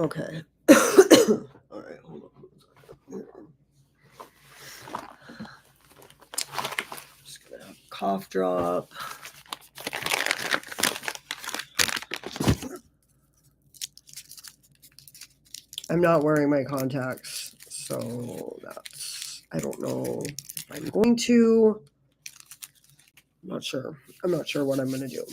Okay. All right, hold on. Just gonna have a cough drop. I'm not wearing my contacts, so that's, I don't know if I'm going to. I'm not sure. I'm not sure what I'm going to do.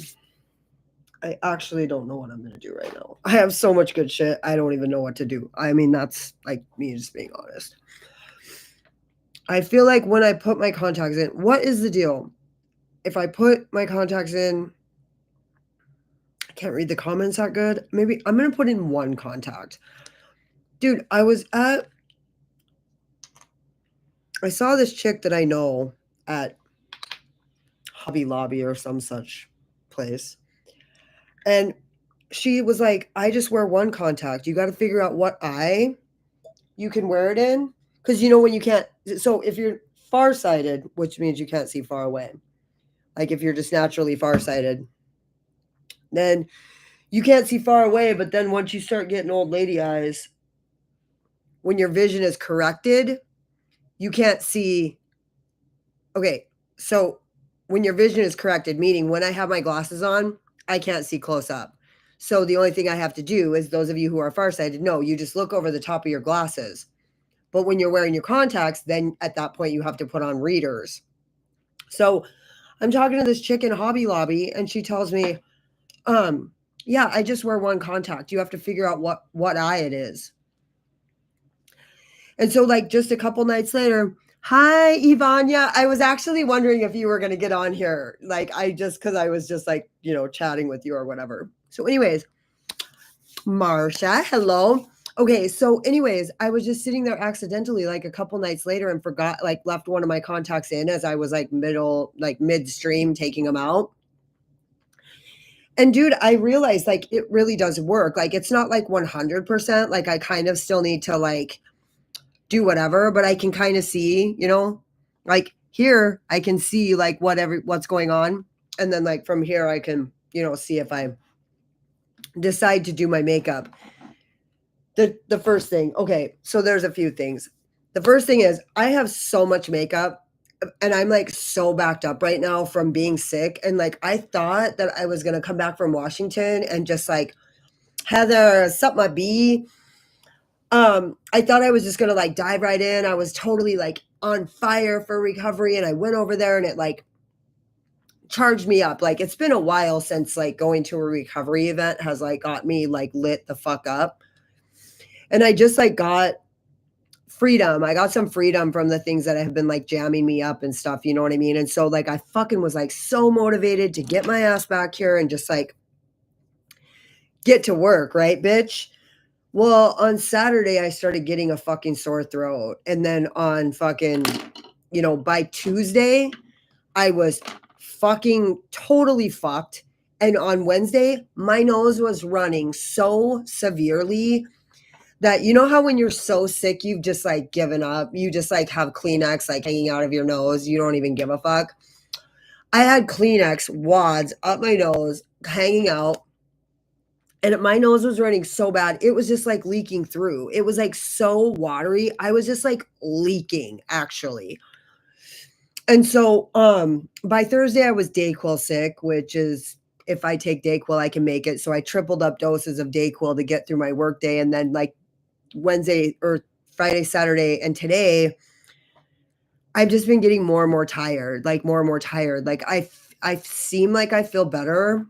I actually don't know what I'm going to do right now. I have so much good shit. I don't even know what to do. I mean, that's like me just being honest. I feel like when I put my contacts in, what is the deal? If I put my contacts in, I can't read the comments that good. Maybe I'm going to put in one contact. Dude, I saw this chick that I know at Hobby Lobby or some such place. And she was like, I just wear one contact. You got to figure out what eye you can wear it in. Because you know when you can't, so if you're farsighted, which means you can't see far away, like if you're just naturally farsighted, then you can't see far away. But then once you start getting old lady eyes, when your vision is corrected, you can't see. Okay, so when your vision is corrected, meaning when I have my glasses on, I can't see close up. So the only thing I have to do is, those of you who are farsighted, no, you just look over the top of your glasses. But when you're wearing your contacts, then at that point you have to put on readers. So I'm talking to this chick in Hobby Lobby, and she tells me, yeah, I just wear one contact. You have to figure out what eye it is. And so like just a couple nights later, hi, Ivania. I was actually wondering if you were going to get on here. Like because I was just like, chatting with you or whatever. So anyways, Marsha, hello. Okay, so anyways, I was just sitting there accidentally like a couple nights later and forgot, like left one of my contacts in as I was like midstream taking them out. And dude, I realized like it really does work. Like it's not like 100%. Like I kind of still need to like do whatever, but I can kind of see, like here I can see like what's going on. And then like from here I can, see if I decide to do my makeup. The first thing, okay, so there's a few things. The first thing is I have so much makeup and I'm like so backed up right now from being sick. And like I thought that I was gonna come back from Washington and just like Heather, sup my bee. I thought I was just gonna like dive right in. I was totally like on fire for recovery, and I went over there and it like charged me up. Like it's been a while since like going to a recovery event has like got me like lit the fuck up. And I just like got freedom. I got some freedom from the things that have been like jamming me up and stuff, you know what I mean? And so like I fucking was like so motivated to get my ass back here and just like get to work, right, bitch? Well, on Saturday, I started getting a fucking sore throat. And then on fucking, by Tuesday, I was fucking totally fucked. And on Wednesday, my nose was running so severely that, you know how when you're so sick, you've just like given up, you just like have Kleenex like hanging out of your nose, you don't even give a fuck. I had Kleenex wads up my nose, hanging out. And my nose was running so bad. It was just like leaking through. It was like so watery. I was just like leaking actually. And so by Thursday I was Dayquil sick, which is if I take Dayquil, I can make it. So I tripled up doses of Dayquil to get through my workday. And then like Wednesday or Friday, Saturday, and today, I've just been getting more and more tired, like more and more tired. Like I seem like I feel better,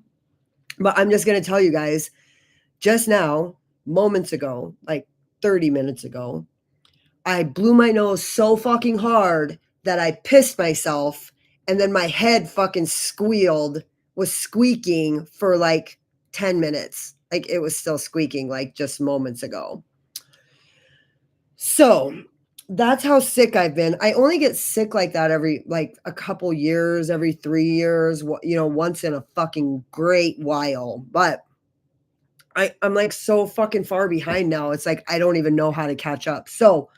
but I'm just going to tell you guys, just now, moments ago, like 30 minutes ago, I blew my nose so fucking hard that I pissed myself, and then my head fucking was squeaking for like 10 minutes. Like it was still squeaking like just moments ago. So that's how sick I've been. I only get sick like that every like a couple years, every 3 years, once in a fucking great while. But I'm like so fucking far behind now. It's like I don't even know how to catch up. So,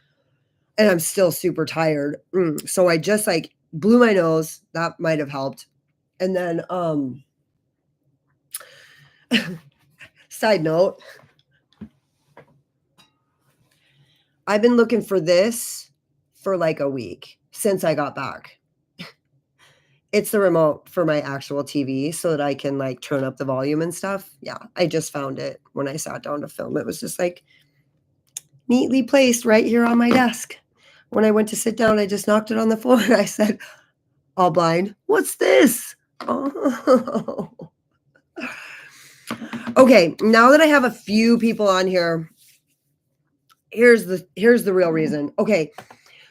and I'm still super tired. So I just like blew my nose. That might have helped. And then side note, I've been looking for this for like a week since I got back. It's the remote for my actual TV so that I can like turn up the volume and stuff. Yeah, I just found it when I sat down to film. It was just like neatly placed right here on my desk. When I went to sit down, I just knocked it on the floor and I said, all blind, what's this? Oh. Okay, now that I have a few people on here, here's the real reason. Okay,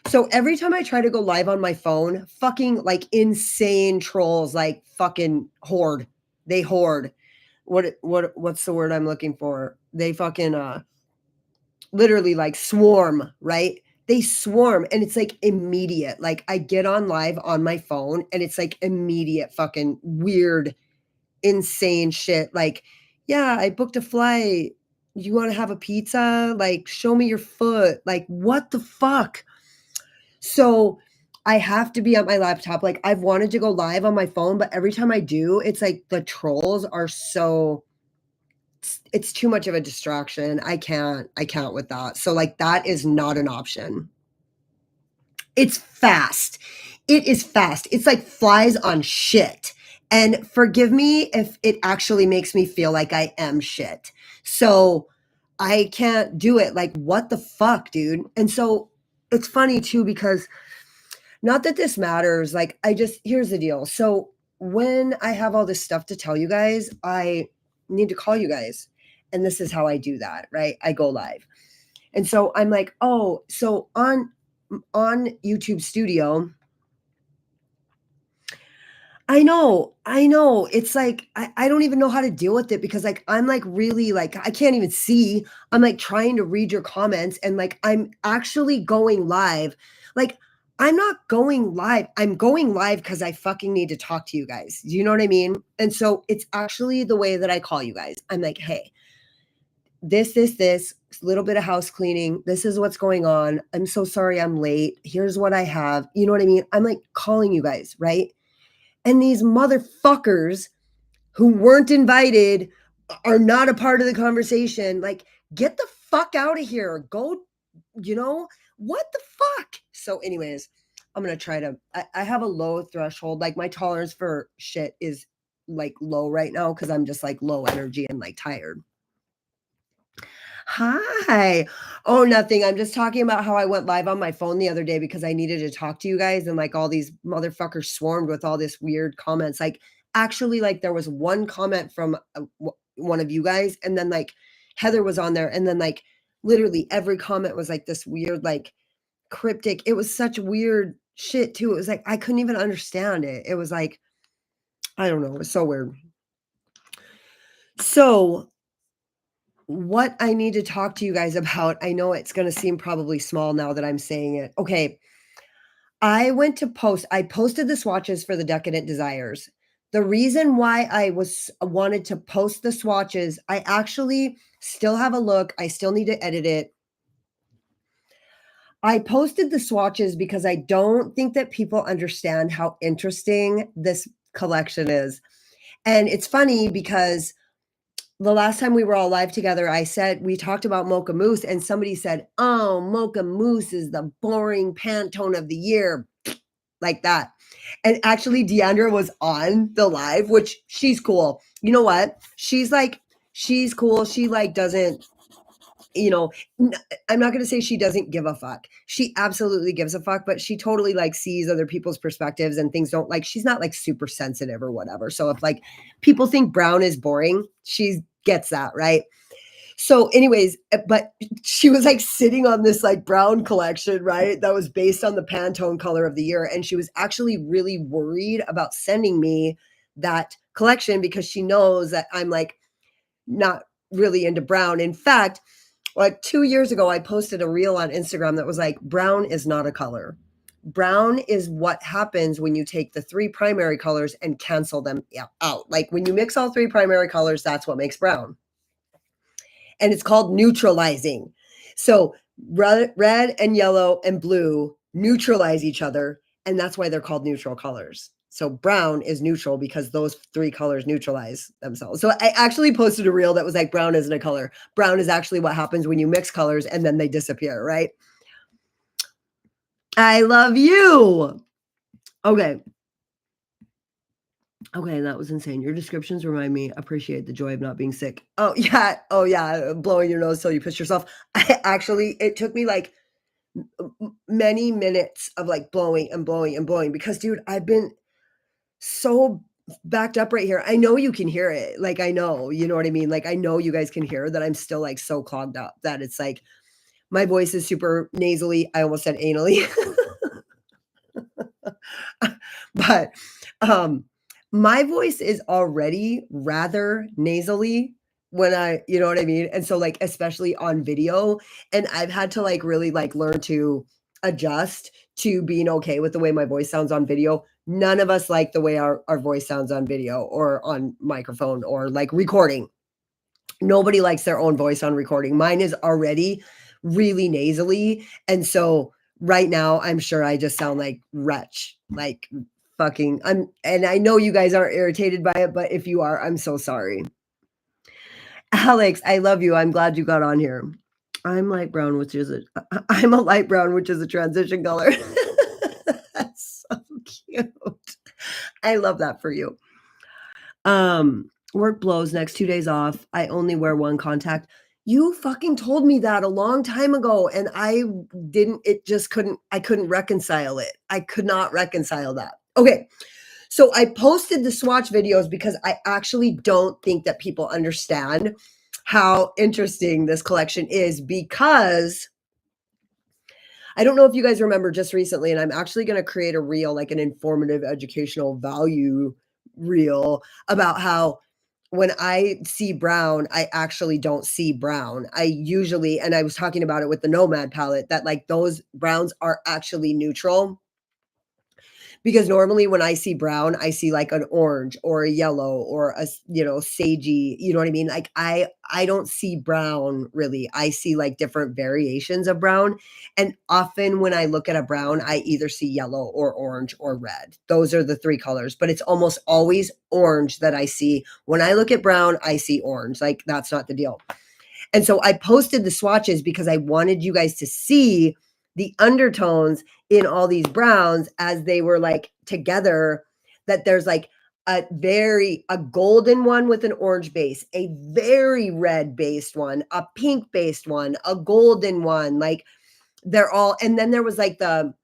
so every time I try to go live on my phone, fucking like insane trolls like fucking hoard. They hoard. What's the word I'm looking for? They fucking literally like swarm, right? They swarm and it's like immediate. Like I get on live on my phone and it's like immediate fucking weird, insane shit. Like, yeah, I booked a flight. You want to have a pizza? Like, show me your foot. Like, what the fuck? So I have to be on my laptop. Like I've wanted to go live on my phone, but every time I do, it's like the trolls are so it's too much of a distraction. I can't with that. So like that is not an option. It's fast. It is fast. It's like flies on shit. And forgive me if it actually makes me feel like I am shit. So I can't do it. Like, what the fuck, dude? And so it's funny too, because not that this matters. Like, here's the deal. So when I have all this stuff to tell you guys, I need to call you guys. And this is how I do that, right? I go live. And so I'm like, oh, so on YouTube Studio, I know. It's like I don't even know how to deal with it because like I'm like really like I can't even see. I'm like trying to read your comments and like I'm actually going live. Like I'm not going live. I'm going live because I fucking need to talk to you guys. Do you know what I mean? And so it's actually the way that I call you guys. I'm like, hey, this, little bit of house cleaning. This is what's going on. I'm so sorry I'm late. Here's what I have. You know what I mean? I'm like calling you guys, right? And these motherfuckers who weren't invited are not a part of the conversation. Like, get the fuck out of here. Go, what the fuck? So, anyways, I'm going to try to, I have a low threshold. Like, my tolerance for shit is like low right now because I'm just like low energy and like tired. Hi. Oh, nothing. I'm just talking about how I went live on my phone the other day because I needed to talk to you guys and like all these motherfuckers swarmed with all this weird comments. Like actually like there was one comment from one of you guys and then like Heather was on there and then like literally every comment was like this weird like cryptic. It was such weird shit too. It was like I couldn't even understand it. It was like I don't know. It was so weird. So what I need to talk to you guys about, I know it's going to seem probably small now that I'm saying it. Okay. I posted the swatches for the Decadent Desires. The reason why I wanted to post the swatches, I actually still have a look. I still need to edit it. I posted the swatches because I don't think that people understand how interesting this collection is. And it's funny because the last time we were all live together, we talked about Mocha Mousse and somebody said, oh, Mocha Mousse is the boring Pantone of the year, like that. And actually Deandra was on the live, which she's cool. You know what? She's cool. She like doesn't, I'm not going to say she doesn't give a fuck. She absolutely gives a fuck, but she totally like sees other people's perspectives and things don't like, she's not like super sensitive or whatever. So if like people think brown is boring, she gets that, right? So anyways, but she was like sitting on this like brown collection, right? That was based on the Pantone color of the year. And she was actually really worried about sending me that collection because she knows that I'm like not really into brown. In fact, like 2 years ago, I posted a reel on Instagram that was like, brown is not a color. Brown is what happens when you take the 3 primary colors and cancel them out. Like when you mix all 3 primary colors, that's what makes brown. And it's called neutralizing. So red and yellow and blue neutralize each other. And that's why they're called neutral colors. So brown is neutral because those 3 colors neutralize themselves. So I actually posted a reel that was like, brown isn't a color. Brown is actually what happens when you mix colors and then they disappear, right? I love you. Okay. Okay, that was insane. Your descriptions remind me appreciate the joy of not being sick. Oh, yeah. Oh, yeah. Blowing your nose till you piss yourself. It took me like many minutes of like blowing and blowing and blowing because, dude, I've been so backed up right here. I know you can hear it. Like, I know, you know what I mean? Like, I know you guys can hear that I'm still like so clogged up that it's like my voice is super nasally. I almost said anally. But um my voice is already rather nasally when you know what I mean? And so like especially on video, and I've had to like really like learn to adjust to being okay with the way my voice sounds on video. None of us like the way our voice sounds on video or on microphone or like recording. Nobody likes their own voice on recording. Mine is already really nasally. And so right now, I'm sure I just sound like wretch, like fucking. And I know you guys aren't irritated by it, but if you are, I'm so sorry. Alex, I love you. I'm glad you got on here. I'm light brown, which is I'm a light brown, which is a transition color. That's so cute. I love that for you. Work blows, next 2 days off. I only wear one contact. You fucking told me that a long time ago, and I couldn't reconcile it. I could not reconcile that. Okay, so I posted the swatch videos because I actually don't think that people understand how interesting this collection is because I don't know if you guys remember just recently, and I'm actually gonna create a reel, like an informative educational value reel about how when I see brown, I actually don't see brown. I usually, and I was talking about it with the Nomad palette, that like those browns are actually neutral because normally when I see brown, I see like an orange or a yellow or sagey, you know what I mean? Like I don't see brown really. I see like different variations of brown. And often when I look at a brown, I either see yellow or orange or red. Those are the three colors, but it's almost always orange that I see. When I look at brown, I see orange. Like that's not the deal. And so I posted the swatches because I wanted you guys to see the undertones in all these browns as they were like together, that there's like a golden one with an orange base, a very red based one, a pink based one, a golden one, like they're all, and then there was like the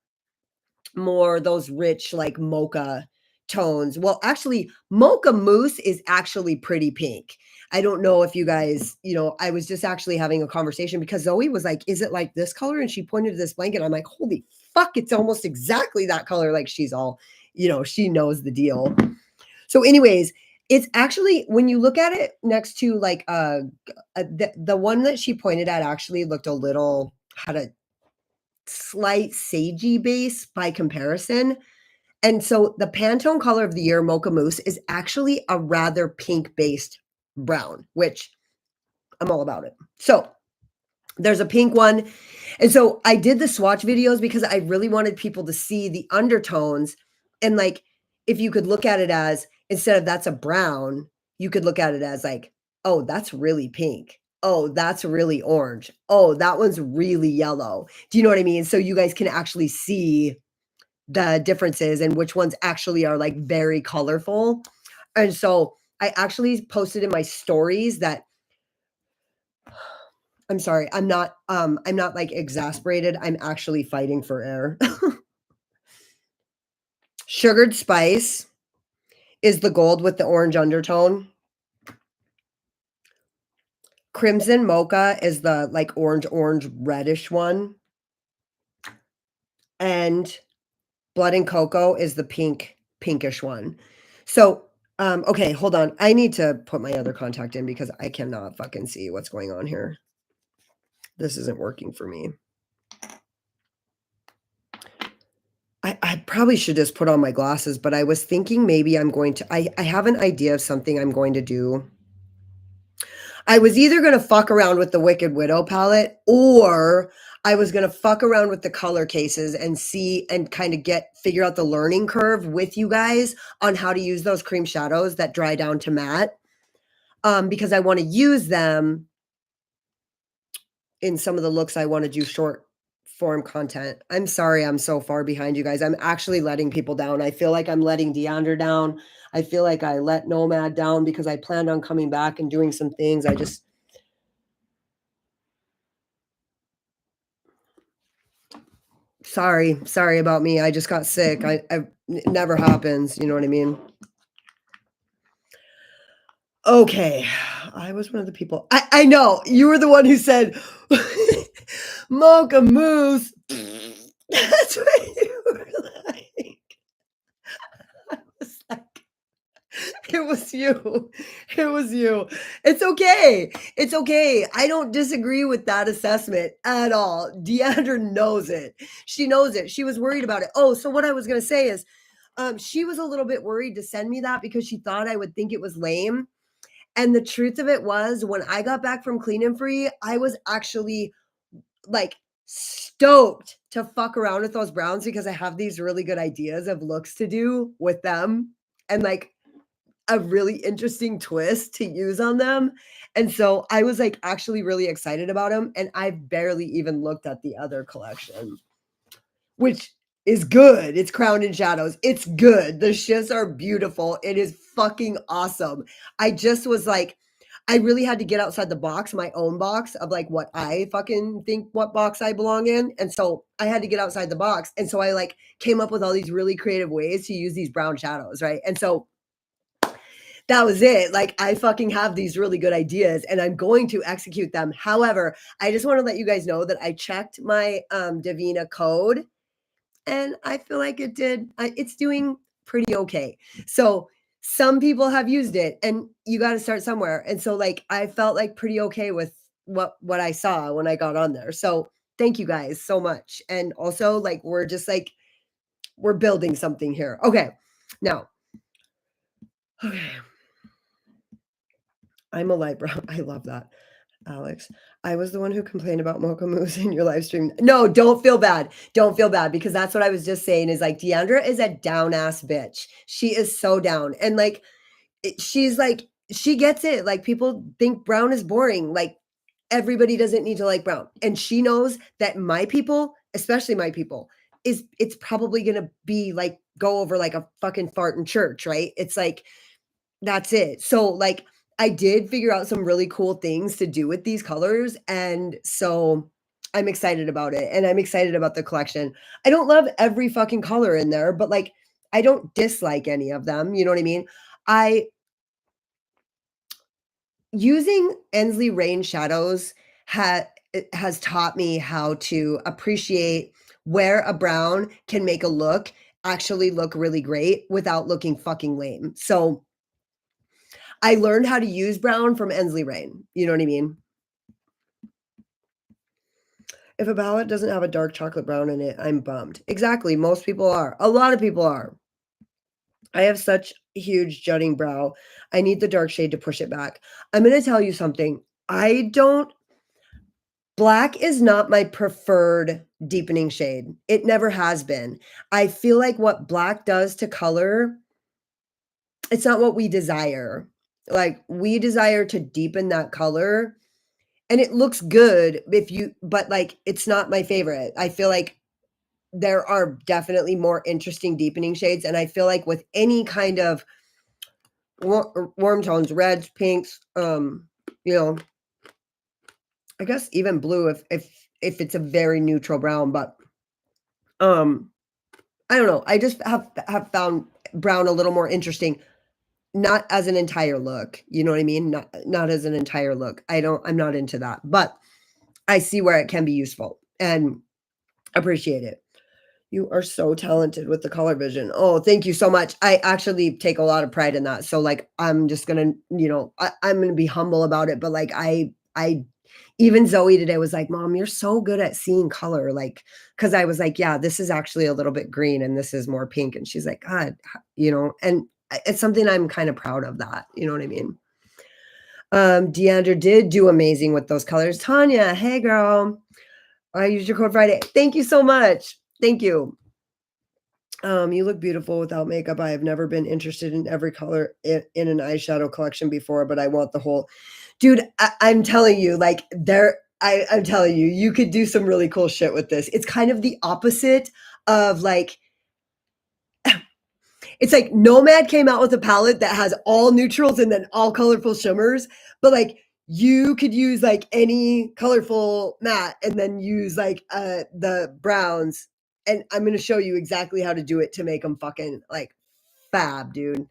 more those rich like mocha tones. Well, actually, mocha mousse is actually pretty pink. I don't know if you guys, I was just actually having a conversation because Zoe was like, "Is it like this color?" And she pointed to this blanket. I'm like, "Holy fuck, it's almost exactly that color." Like she's all, she knows the deal. So, anyways, it's actually when you look at it next to like the one that she pointed at actually looked a little had a slight sagey base by comparison. And so the Pantone color of the year, Mocha Mousse, is actually a rather pink-based brown, which I'm all about it. So there's a pink one. And so I did the swatch videos because I really wanted people to see the undertones. And like, if you could look at it as, instead of that's a brown, you could look at it as like, oh, that's really pink. Oh, that's really orange. Oh, that one's really yellow. Do you know what I mean? So you guys can actually see the differences and which ones actually are like very colorful. And so I actually posted in my stories that I'm sorry, I'm not like exasperated. I'm actually fighting for air. Sugared spice is the gold with the orange undertone. Crimson mocha is the like orange reddish one. And blood and cocoa is the pinkish one. So, okay, hold on. I need to put my other contact in because I cannot fucking see what's going on here. This isn't working for me. I probably should just put on my glasses, but I was thinking maybe I have an idea of something I'm going to do. I was either going to fuck around with the Wicked Widow palette or I was going to fuck around with the color cases and see and kind of figure out the learning curve with you guys on how to use those cream shadows that dry down to matte. Because I want to use them in some of the looks I want to do short form content. I'm sorry I'm so far behind you guys. I'm actually letting people down. I feel like I'm letting Deandra down. I feel like I let Nomad down because I planned on coming back and doing some things. I just sorry about me. I just got sick. It never happens. You know what I mean? Okay. I was one of the people. I know you were the one who said Mocha Moose. That's what you were like. I was like, it was you. It was you. It's okay. It's okay. I don't disagree with that assessment at all. Deandra knows it. She knows it. She was worried about it. Oh, so what I was going to say is she was a little bit worried to send me that because she thought I would think it was lame. And the truth of it was, when I got back from Clean and Free, I was actually like stoked to fuck around with those browns because I have these really good ideas of looks to do with them and like a really interesting twist to use on them. And so I was like actually really excited about them. And I've barely even looked at the other collection, which is good. It's Crowned in Shadows. It's good. The shifts are beautiful. It is fucking awesome. I just was like, I really had to get outside the box, my own box of like what I fucking think what box I belong in. And so I had to get outside the box. And so I like came up with all these really creative ways to use these brown shadows, right? And so that was it. Like I fucking have these really good ideas and I'm going to execute them. However, I just want to let you guys know that I checked my Davina code and I feel like it's doing pretty okay. So some people have used it and you got to start somewhere. And so like I felt like pretty okay with what I saw when I got on there. So thank you guys so much. And also like we're just like we're building something here. Okay. Now, okay. I'm a light brown. I love that. Alex, I was the one who complained about Mocha Moose in your live stream. No, don't feel bad. Don't feel bad because that's what I was just saying is like Deandra is a down ass bitch. She is so down. And like she's like she gets it. Like people think brown is boring. Like everybody doesn't need to like brown. And she knows that my people, especially my people, it's probably going to be like go over like a fucking fart in church, right? It's like that's it. So like I did figure out some really cool things to do with these colors. And so I'm excited about it. And I'm excited about the collection. I don't love every fucking color in there, but like I don't dislike any of them. You know what I mean? I using Ensley Rain shadows it has taught me how to appreciate where a brown can make a look actually look really great without looking fucking lame. So I learned how to use brown from Ensley Rain. You know what I mean? If a palette doesn't have a dark chocolate brown in it, I'm bummed. Exactly. Most people are. A lot of people are. I have such huge jutting brow. I need the dark shade to push it back. I'm going to tell you something. Black is not my preferred deepening shade. It never has been. I feel like what black does to color, it's not what we desire. Like we desire to deepen that color and it looks good but like it's not my favorite. I feel like there are definitely more interesting deepening shades and I feel like with any kind of warm tones, reds, pinks, you know, I guess even blue if it's a very neutral brown, but I don't know. I just have found brown a little more interesting, not as an entire look. You know what I mean? Not as an entire look. I'm not into that, but I see where it can be useful and appreciate it. You are so talented with the color vision. Oh, thank you so much. I actually take a lot of pride in that. So like, I'm just gonna, I'm gonna be humble about it. But like, I even Zoe today was like, Mom, you're so good at seeing color. Like, cause I was like, yeah, this is actually a little bit green and this is more pink. And she's like, God, and it's something I'm kind of proud of that. You know what I mean? Deandra did do amazing with those colors. Tanya, hey girl. I used your code Friday. Thank you so much. Thank you. You look beautiful without makeup. I have never been interested in every color in an eyeshadow collection before, but I want the whole dude. I'm telling you, like I'm telling you, you could do some really cool shit with this. It's kind of the opposite of like, it's like Nomad came out with a palette that has all neutrals and then all colorful shimmers, but like you could use like any colorful matte and then use like the browns. And I'm gonna show you exactly how to do it to make them fucking like fab, dude.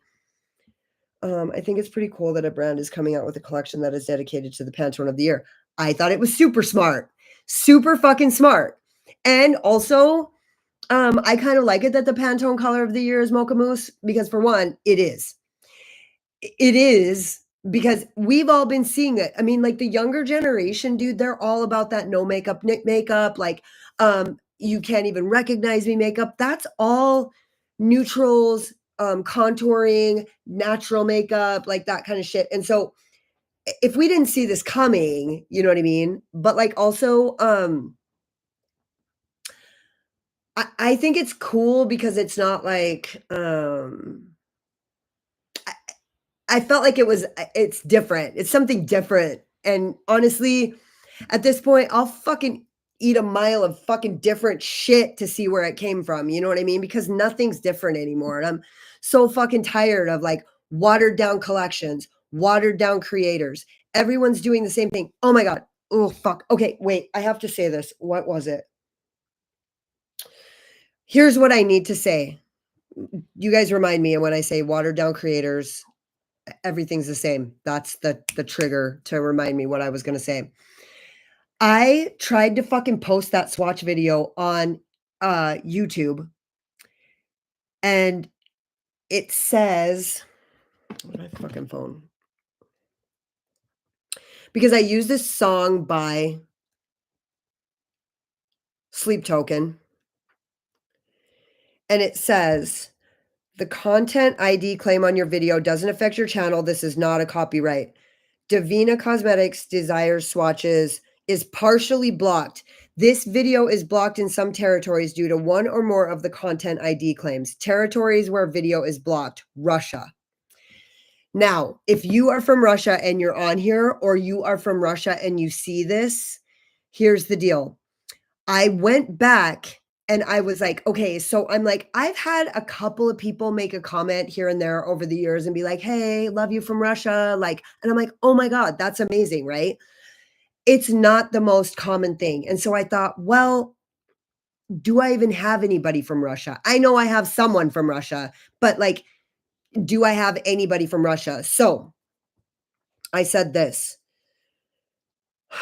I think it's pretty cool that a brand is coming out with a collection that is dedicated to the Pantone of the year. I thought it was super smart, super fucking smart. And also, I kind of like it that the Pantone color of the year is Mocha Mousse because, for one, it is. It is because we've all been seeing it. I mean, like the younger generation, dude, they're all about that no makeup, makeup. Like, you can't even recognize me makeup. That's all neutrals, contouring, natural makeup, like that kind of shit. And so, if we didn't see this coming, you know what I mean? But like also, I think it's cool because it's not like, I felt like it's different. It's something different. And honestly, at this point, I'll fucking eat a mile of fucking different shit to see where it came from. You know what I mean? Because nothing's different anymore. And I'm so fucking tired of like watered down collections, watered down creators. Everyone's doing the same thing. Oh my God. Oh, fuck. Okay, wait. I have to say this. What was it? Here's what I need to say. You guys remind me when I say watered down creators, everything's the same. That's the trigger to remind me what I was gonna say. I tried to fucking post that swatch video on YouTube, and it says, where's my fucking phone? Because I use this song by Sleep Token, and it says, the content ID claim on your video doesn't affect your channel. This is not a copyright. Davina Cosmetics desires swatches is partially blocked. This video is blocked in some territories due to one or more of the content ID claims. Territories where video is blocked, Russia. Now, if you are from Russia and you're on here, or you are from Russia and you see this, here's the deal. I went back and I was like, okay, so I'm like, I've had a couple of people make a comment here and there over the years and be like, hey, love you from Russia. Like, and I'm like, oh my God, that's amazing, right? It's not the most common thing. And so I thought, well, do I even have anybody from Russia? I know I have someone from Russia, but like, do I have anybody from Russia? So I said this.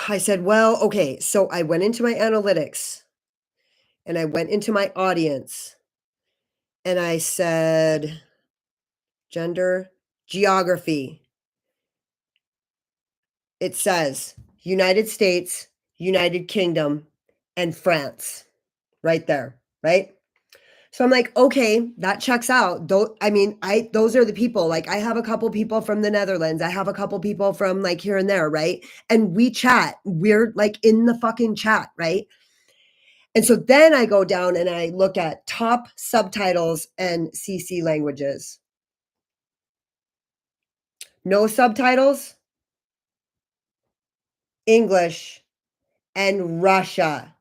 I said, well, okay. So I went into my analytics and I went into my audience and I said, gender, geography. It says United States, United Kingdom, and France right there, right? So I'm like, okay, that checks out. Those are the people. Like, I have a couple people from the Netherlands. I have a couple people from like here and there, right? And we chat. We're like in the fucking chat, right? And so then I go down and I look at top subtitles and CC languages. No subtitles, English, and Russia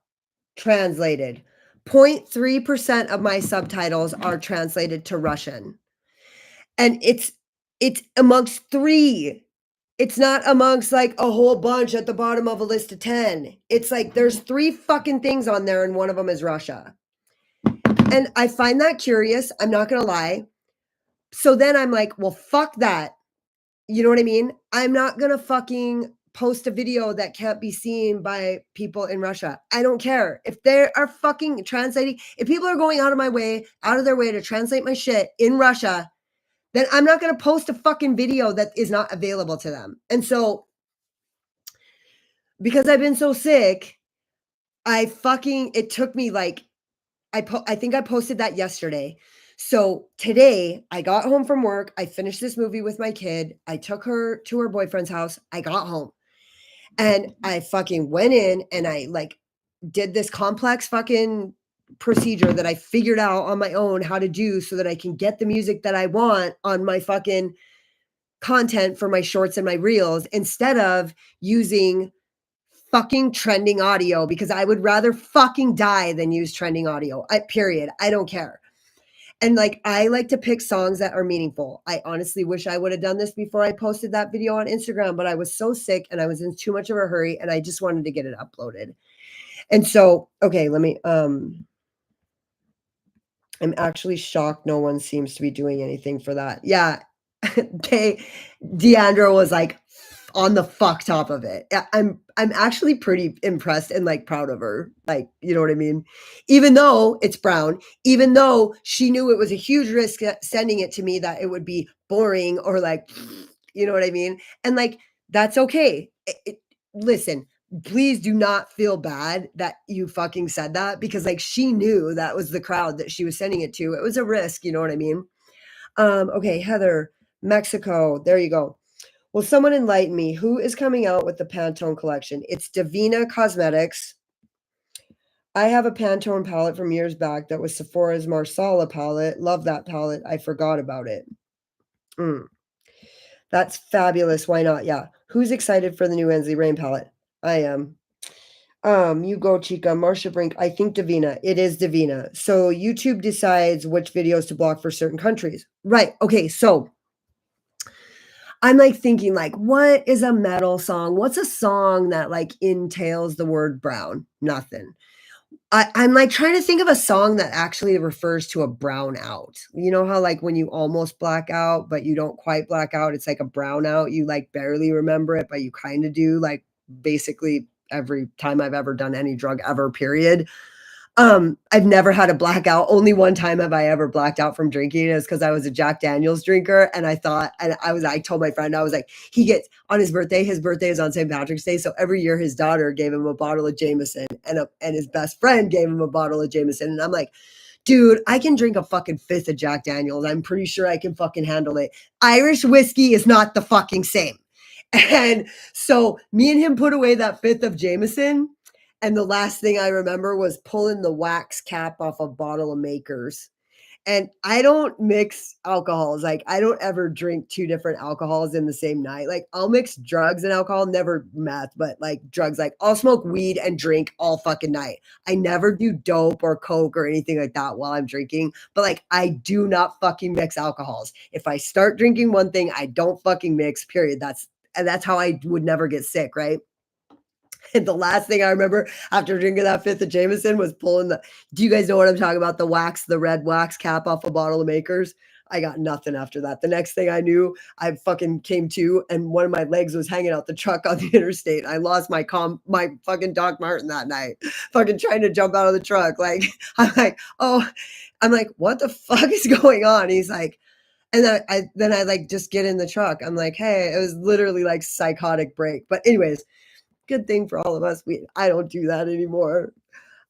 translated. 0.3% of my subtitles are translated to Russian. And it's amongst 3. It's not amongst like a whole bunch at the bottom of a list of 10. It's like there's 3 fucking things on there and one of them is Russia. And I find that curious, I'm not gonna lie. So then I'm like, well, fuck that. You know what I mean? I'm not gonna fucking post a video that can't be seen by people in Russia. I don't care. If they are fucking translating, if people are going out of their way to translate my shit in Russia, then I'm not gonna post a fucking video that is not available to them. And so, because I've been so sick, it took me like, I think I posted that yesterday. So today I got home from work. I finished this movie with my kid. I took her to her boyfriend's house. I got home and I fucking went in and I like did this complex fucking procedure that I figured out on my own how to do so that I can get the music that I want on my fucking content for my shorts and my reels instead of using fucking trending audio because I would rather fucking die than use trending audio. Period. I don't care. And like, I like to pick songs that are meaningful. I honestly wish I would have done this before I posted that video on Instagram, but I was so sick and I was in too much of a hurry and I just wanted to get it uploaded. And so, okay, let me, I'm actually shocked no one seems to be doing anything for that. Yeah. Deandra was like on the fuck top of it. I'm actually pretty impressed and like proud of her. Like, you know what I mean? Even though it's brown, even though she knew it was a huge risk sending it to me that it would be boring or like, you know what I mean? And like, that's okay. Listen, please do not feel bad that you fucking said that because like she knew that was the crowd that she was sending it to. It was a risk, you know what I mean? Okay, Heather, Mexico. There you go. Will someone enlighten me? Who is coming out with the Pantone collection? It's Divina Cosmetics. I have a Pantone palette from years back that was Sephora's Marsala palette. Love that palette. I forgot about it. That's fabulous. Why not? Yeah. Who's excited for the new Ensley Rain palette? I am. You go, Chica. Marsha Brink. I think Divina. It is Divina. So YouTube decides which videos to block for certain countries. Right. Okay. So I'm like thinking, like, what is a metal song? What's a song that like entails the word brown? Nothing. I'm like trying to think of a song that actually refers to a brown out. You know how like when you almost black out, but you don't quite black out, it's like a brown out. You like barely remember it, but you kind of do. Like basically every time I've ever done any drug ever, period. I've never had a blackout. Only one time have I ever blacked out from drinking is because I was a Jack Daniels drinker. And I thought, and I told my friend, I was like, he gets on his birthday is on St. Patrick's Day. So every year his daughter gave him a bottle of Jameson and his best friend gave him a bottle of Jameson. And I'm like, dude, I can drink a fucking fifth of Jack Daniels. I'm pretty sure I can fucking handle it. Irish whiskey is not the fucking same. And so me and him put away that fifth of Jameson. And the last thing I remember was pulling the wax cap off a bottle of Makers. And I don't mix alcohols. Like I don't ever drink two different alcohols in the same night. Like I'll mix drugs and alcohol, never meth, but like drugs. Like I'll smoke weed and drink all fucking night. I never do dope or coke or anything like that while I'm drinking. But like I do not fucking mix alcohols. If I start drinking one thing, I don't fucking mix, period. That's how I would never get sick, right? And the last thing I remember after drinking that fifth of Jameson was pulling do you guys know what I'm talking about? The red wax cap off a bottle of Makers. I got nothing after that. The next thing I knew, I fucking came to and one of my legs was hanging out the truck on the interstate. I lost my fucking Doc Martin that night, fucking trying to jump out of the truck. Like, I'm like, what the fuck is going on? He's like, and then I like just get in the truck. I'm like, hey, it was literally like psychotic break. But anyways, good thing for all of us. I don't do that anymore.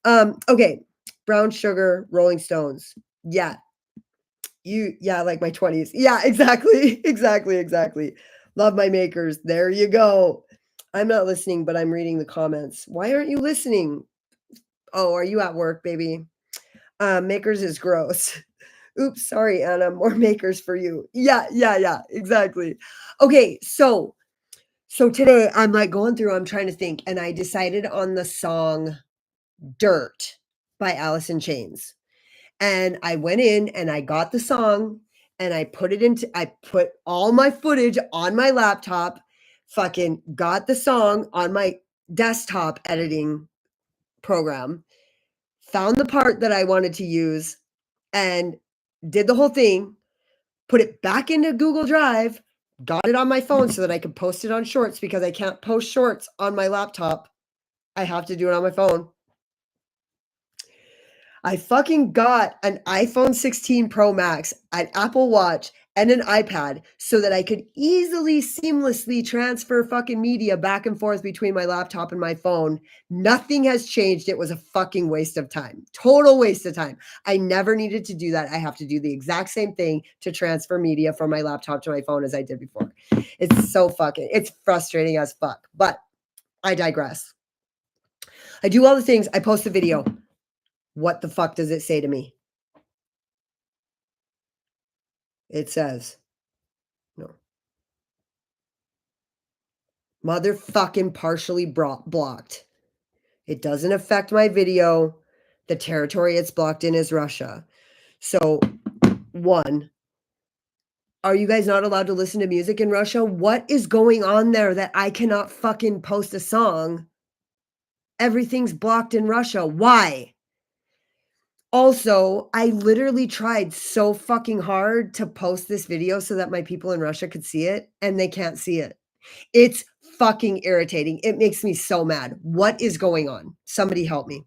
Okay. Brown sugar, Rolling Stones. Yeah. Like my 20s. Yeah, exactly. Exactly. Love my Makers. There you go. I'm not listening, but I'm reading the comments. Why aren't you listening? Oh, are you at work, baby? Makers is gross. Oops, sorry, Anna. More Makers for you. Yeah, exactly. Okay, so today I'm like going through, I'm trying to think, and I decided on the song Dirt by Alice in Chains. And I went in and I got the song and I put all my footage on my laptop, fucking got the song on my desktop editing program, found the part that I wanted to use and did the whole thing, put it back into Google Drive, got it on my phone so that I could post it on Shorts because I can't post Shorts on my laptop. I have to do it on my phone. I fucking got an iPhone 16 Pro Max, an Apple Watch, and an iPad so that I could easily, seamlessly transfer fucking media back and forth between my laptop and my phone. Nothing has changed. It was a fucking waste of time. Total waste of time. I never needed to do that. I have to do the exact same thing to transfer media from my laptop to my phone as I did before. It's frustrating as fuck, but I digress. I do all the things. I post a video. What the fuck does it say to me? It says, no. Motherfucking partially blocked. It doesn't affect my video. The territory it's blocked in is Russia. So, one, are you guys not allowed to listen to music in Russia? What is going on there that I cannot fucking post a song? Everything's blocked in Russia. Why? Also, I literally tried so fucking hard to post this video so that my people in Russia could see it, and they can't see it. It's fucking irritating. It makes me so mad. What is going on? Somebody help me.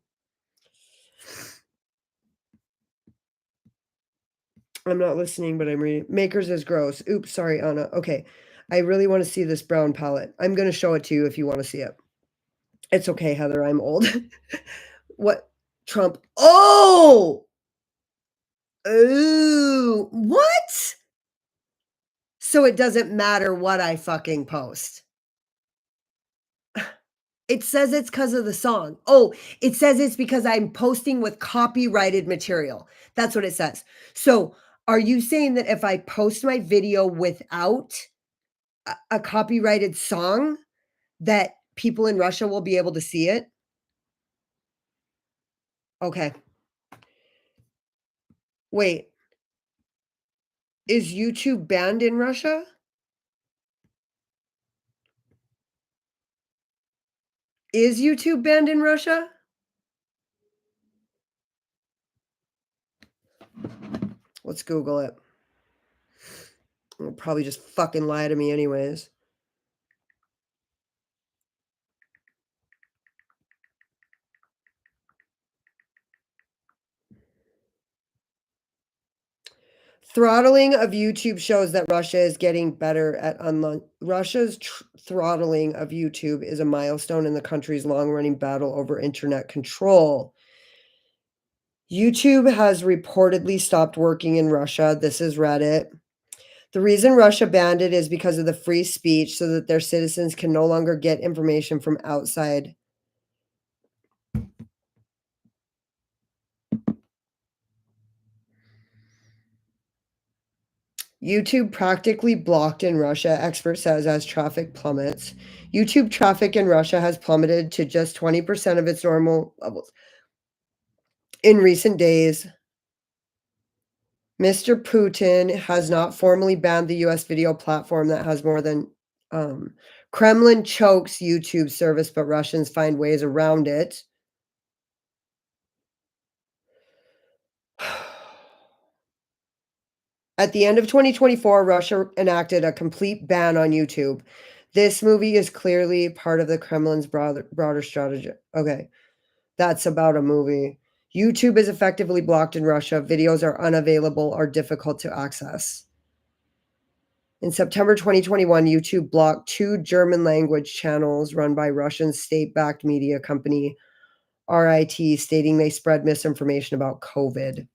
I'm not listening, but I'm reading. Makers is gross. Oops, sorry, Anna. Okay. I really want to see this brown palette. I'm going to show it to you if you want to see it. It's okay, Heather. I'm old. What? Trump. Oh! Ooh. What? So it doesn't matter what I fucking post. It says it's because of the song. Oh, it says it's because I'm posting with copyrighted material. That's what it says. So are you saying that if I post my video without a copyrighted song, that people in Russia will be able to see it? Okay. Wait. Is YouTube banned in Russia? Is YouTube banned in Russia? Let's Google it. It'll probably just fucking lie to me anyways. Throttling of YouTube shows that Russia is getting better at Russia's throttling of YouTube is a milestone in the country's long-running battle over internet control. YouTube has reportedly stopped working in Russia. This is Reddit. The reason Russia banned it is because of the free speech so that their citizens can no longer get information from outside. YouTube practically blocked in Russia, expert says, as traffic plummets. YouTube traffic in Russia has plummeted to just 20% of its normal levels in recent days. Mr. Putin has not formally banned the US video platform that has more than Kremlin chokes YouTube service, but Russians find ways around it. At the end of 2024, Russia enacted a complete ban on YouTube. This movie is clearly part of the Kremlin's broader strategy. Okay, that's about a movie. YouTube is effectively blocked in Russia. Videos are unavailable or difficult to access. In September 2021, YouTube blocked 2 German-language channels run by Russian state-backed media company RIT, stating they spread misinformation about COVID.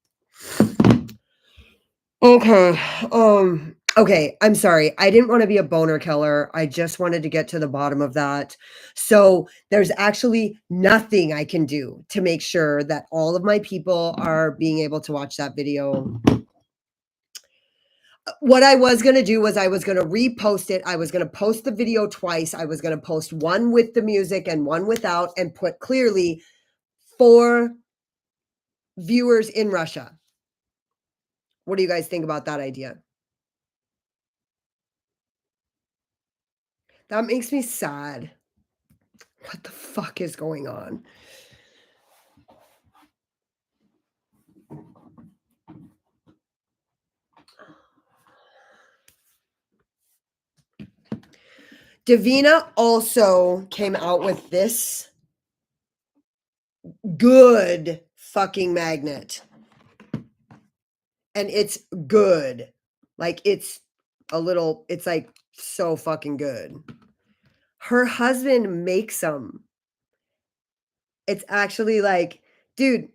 Okay, I'm sorry. I didn't want to be a boner killer. I just wanted to get to the bottom of that. So there's actually nothing I can do to make sure that all of my people are being able to watch that video. What I was going to do was I was going to repost it. I was going to post the video twice. I was going to post one with the music and one without, and put clearly for viewers in Russia. What do you guys think about that idea? That makes me sad. What the fuck is going on? Davina also came out with this good fucking magnet. And it's good. Like it's like so fucking good. Her husband makes them. It's actually like, dude,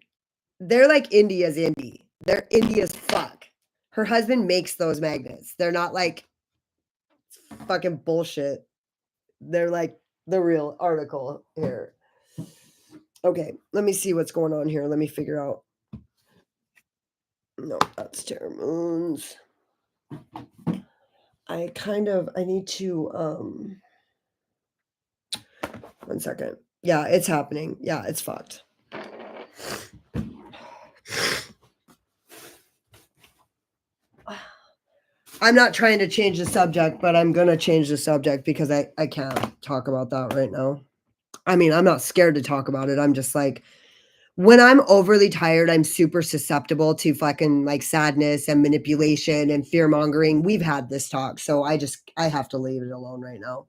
they're like India's indie. They're India's fuck. Her husband makes those magnets. They're not like fucking bullshit. They're like the real article here. Okay, let me see what's going on here. Let me figure out. No, that's Terra Moons. I need to 1 second. Yeah, it's happening. Yeah, it's fucked. I'm not trying to change the subject, but I'm gonna change the subject because I can't talk about that right now. I mean, I'm not scared to talk about it. I'm just like, when I'm overly tired, I'm super susceptible to fucking like sadness and manipulation and fear mongering. We've had this talk, so I have to leave it alone right now.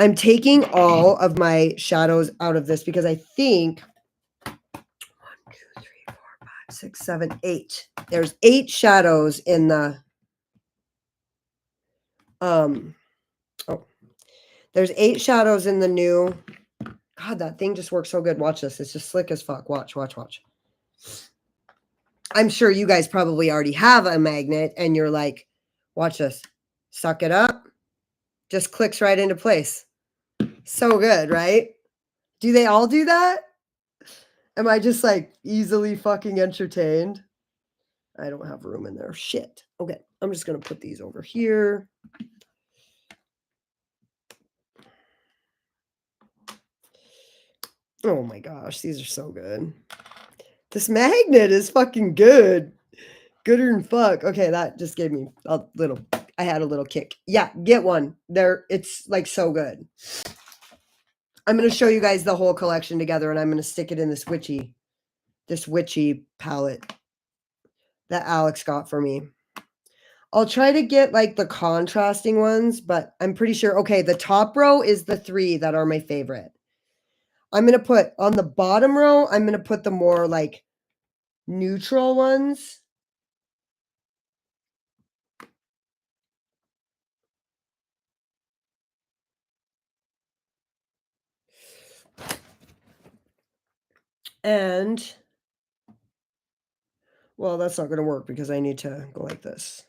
I'm taking all of my shadows out of this because I think 1, 2, 3, 4, 5, 6, 7, 8. There's 8 shadows in the oh, there's 8 shadows in the new. God, that thing just works so good. Watch this. It's just slick as fuck. Watch, watch, watch. I'm sure you guys probably already have a magnet and you're like, watch this. Suck it up. Just clicks right into place. So good, right? Do they all do that? Am I just like easily fucking entertained? I don't have room in there. Shit. Okay. I'm just going to put these over here. Oh my gosh. These are so good. This magnet is fucking good. Gooder than fuck. Okay, that just gave me a little, I had a little kick. Yeah, get one. It's like so good. I'm going to show you guys the whole collection together and I'm going to stick it in this witchy palette that Alex got for me. I'll try to get like the contrasting ones, but I'm pretty sure, okay, the top row is the 3 that are my favorite. I'm going to put on the bottom row, I'm going to put the more like neutral ones. And, well, that's not going to work because I need to go like this.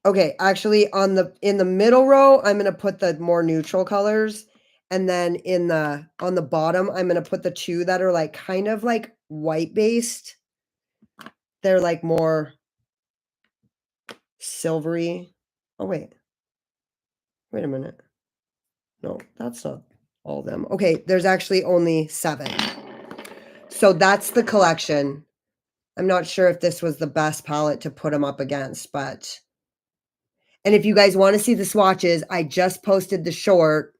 Okay, actually in the middle row, I'm going to put the more neutral colors. And then on the bottom, I'm going to put the 2 that are like kind of like white based. They're like more silvery. Oh, wait a minute. No, that's not all of them. Okay, there's actually only 7. So that's the collection. I'm not sure if this was the best palette to put them up against, but. And if you guys want to see the swatches, I just posted the short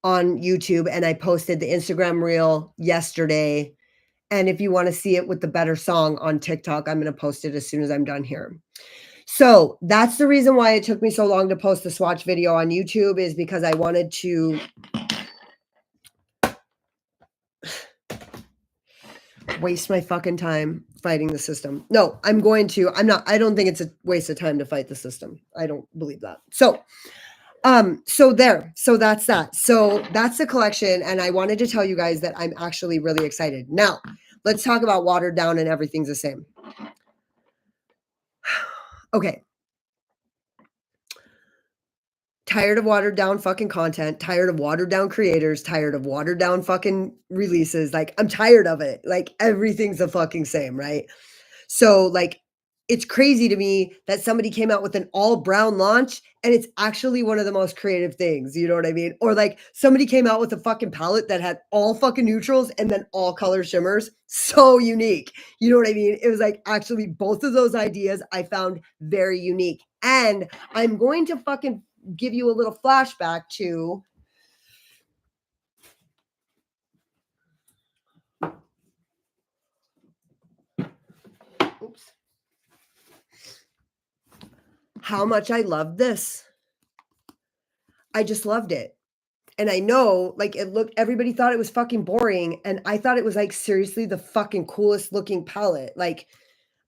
on YouTube and I posted the Instagram reel yesterday. And if you want to see it with the better song on TikTok, I'm going to post it as soon as I'm done here. So that's the reason why it took me so long to post the swatch video on YouTube, is because I wanted to waste my fucking time fighting the system. No, I'm not, I don't think it's a waste of time to fight the system. I don't believe that. So that's that. So that's the collection. And I wanted to tell you guys that I'm actually really excited. Now, let's talk about watered down and everything's the same. Okay. Tired of watered down fucking content, tired of watered down creators, tired of watered down fucking releases. Like, I'm tired of it. Like, everything's the fucking same, right? So, like, it's crazy to me that somebody came out with an all brown launch and it's actually one of the most creative things. You know what I mean? Or like somebody came out with a fucking palette that had all fucking neutrals and then all color shimmers. So unique. You know what I mean? It was like actually both of those ideas I found very unique. And I'm going to fucking give you a little flashback to how much I loved this. I just loved it. And I know, like, everybody thought it was fucking boring. And I thought it was like seriously the fucking coolest looking palette. Like,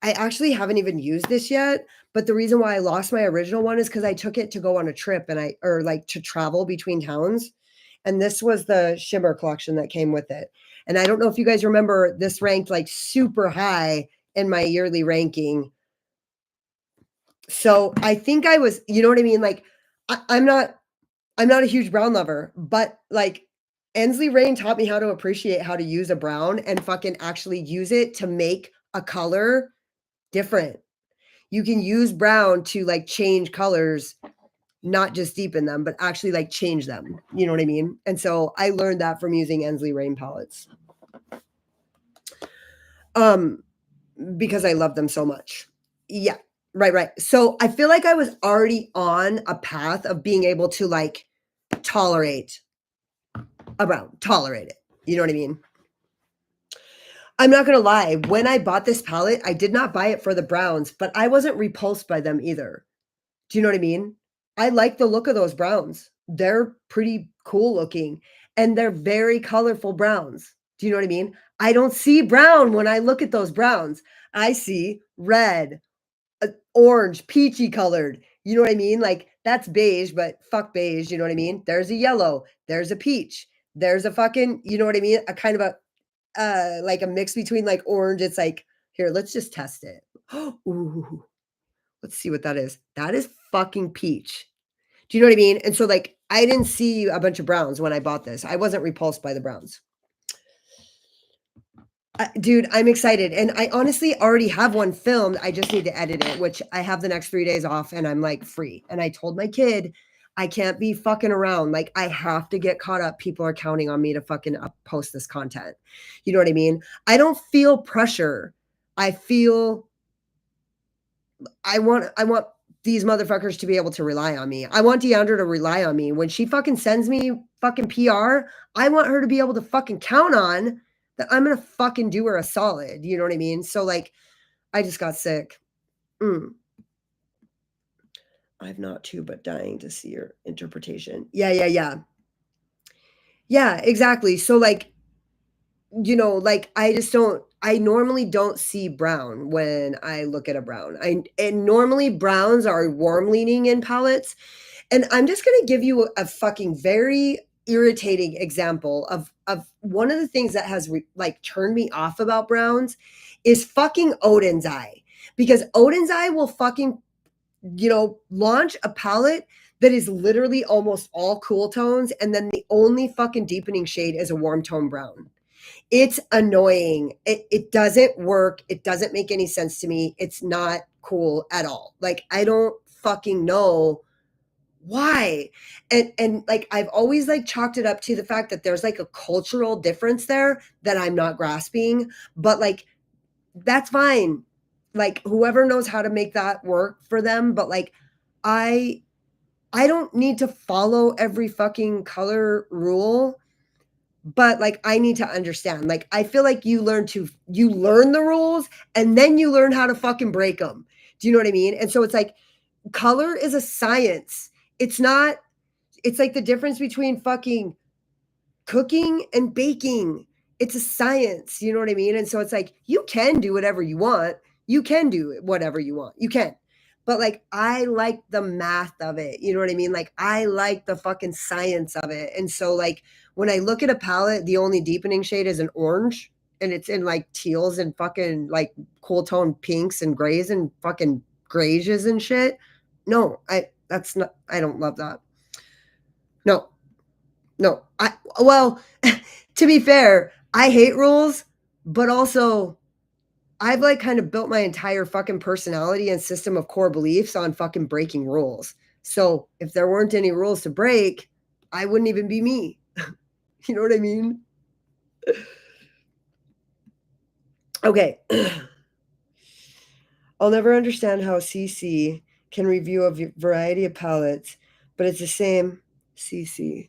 I actually haven't even used this yet. But the reason why I lost my original one is because I took it to go on a trip or like to travel between towns. And this was the shimmer collection that came with it. And I don't know if you guys remember, this ranked like super high in my yearly ranking. So I think I was, you know what I mean? Like, I'm not a huge brown lover, but like Ensley Rain taught me how to appreciate how to use a brown and fucking actually use it to make a color different. You can use brown to like change colors not just deepen them, but actually like change them. You know what I mean? And so I learned that from using Ensley Rain palettes. Because I love them so much. Yeah. Right. So I feel like I was already on a path of being able to like tolerate a brown, tolerate it. You know what I mean? I'm not gonna lie. When I bought this palette, I did not buy it for the browns, but I wasn't repulsed by them either. Do you know what I mean? I like the look of those browns. They're pretty cool looking and they're very colorful browns. Do you know what I mean? I don't see brown when I look at those browns. I see red, orange, peachy colored. You know what I mean? Like that's beige, but fuck beige. You know what I mean? There's a yellow, there's a peach, there's a fucking, you know what I mean? A kind of a, like a mix between like orange. It's like, here, let's just test it. Ooh, let's see what that is. That is fucking peach. Do you know what I mean? And so like I didn't see a bunch of browns when I bought this. I wasn't repulsed by the browns. Dude, I'm excited. And I honestly already have one filmed. I just need to edit it, which I have the next 3 days off and I'm like free. And I told my kid, I can't be fucking around. Like I have to get caught up. People are counting on me to fucking post this content. You know what I mean? I don't feel pressure. I feel I want these motherfuckers to be able to rely on me. I want Deandra to rely on me. When she fucking sends me fucking PR, I want her to be able to fucking count on that I'm gonna fucking do her a solid. You know what I mean? So like, I just got sick. I've not too, but dying to see your interpretation. Yeah, exactly. So like, you know, like I normally don't see brown when I look at a brown. And normally browns are warm leaning in palettes. And I'm just going to give you a fucking very irritating example of one of the things that has like turned me off about browns is fucking Odin's Eye. Because Odin's Eye will fucking, you know, launch a palette that is literally almost all cool tones. And then the only fucking deepening shade is a warm tone brown. It's annoying. It doesn't work. It doesn't make any sense to me. It's not cool at all. Like, I don't fucking know why. And like, I've always like chalked it up to the fact that there's like a cultural difference there that I'm not grasping, but like, that's fine. Like, whoever knows how to make that work for them. But like, I don't need to follow every fucking color rule, but like I need to understand. Like I feel like you learn the rules and then you learn how to fucking break them. Do you know what I mean? And so it's like color is a science. It's not, it's like the difference between fucking cooking and baking. It's a science, you know what I mean? And so it's like you can do whatever you want. You can do whatever you want. You can. But like I like the math of it. You know what I mean? Like I like the fucking science of it. And so like when I look at a palette, the only deepening shade is an orange and it's in like teals and fucking like cool tone pinks and grays and fucking grays and shit. No, I don't love that. No. Well, to be fair, I hate rules, but also I've like kind of built my entire fucking personality and system of core beliefs on fucking breaking rules. So if there weren't any rules to break, I wouldn't even be me. You know what I mean? Okay. I'll never understand how CC can review a variety of palettes, but it's the same. CC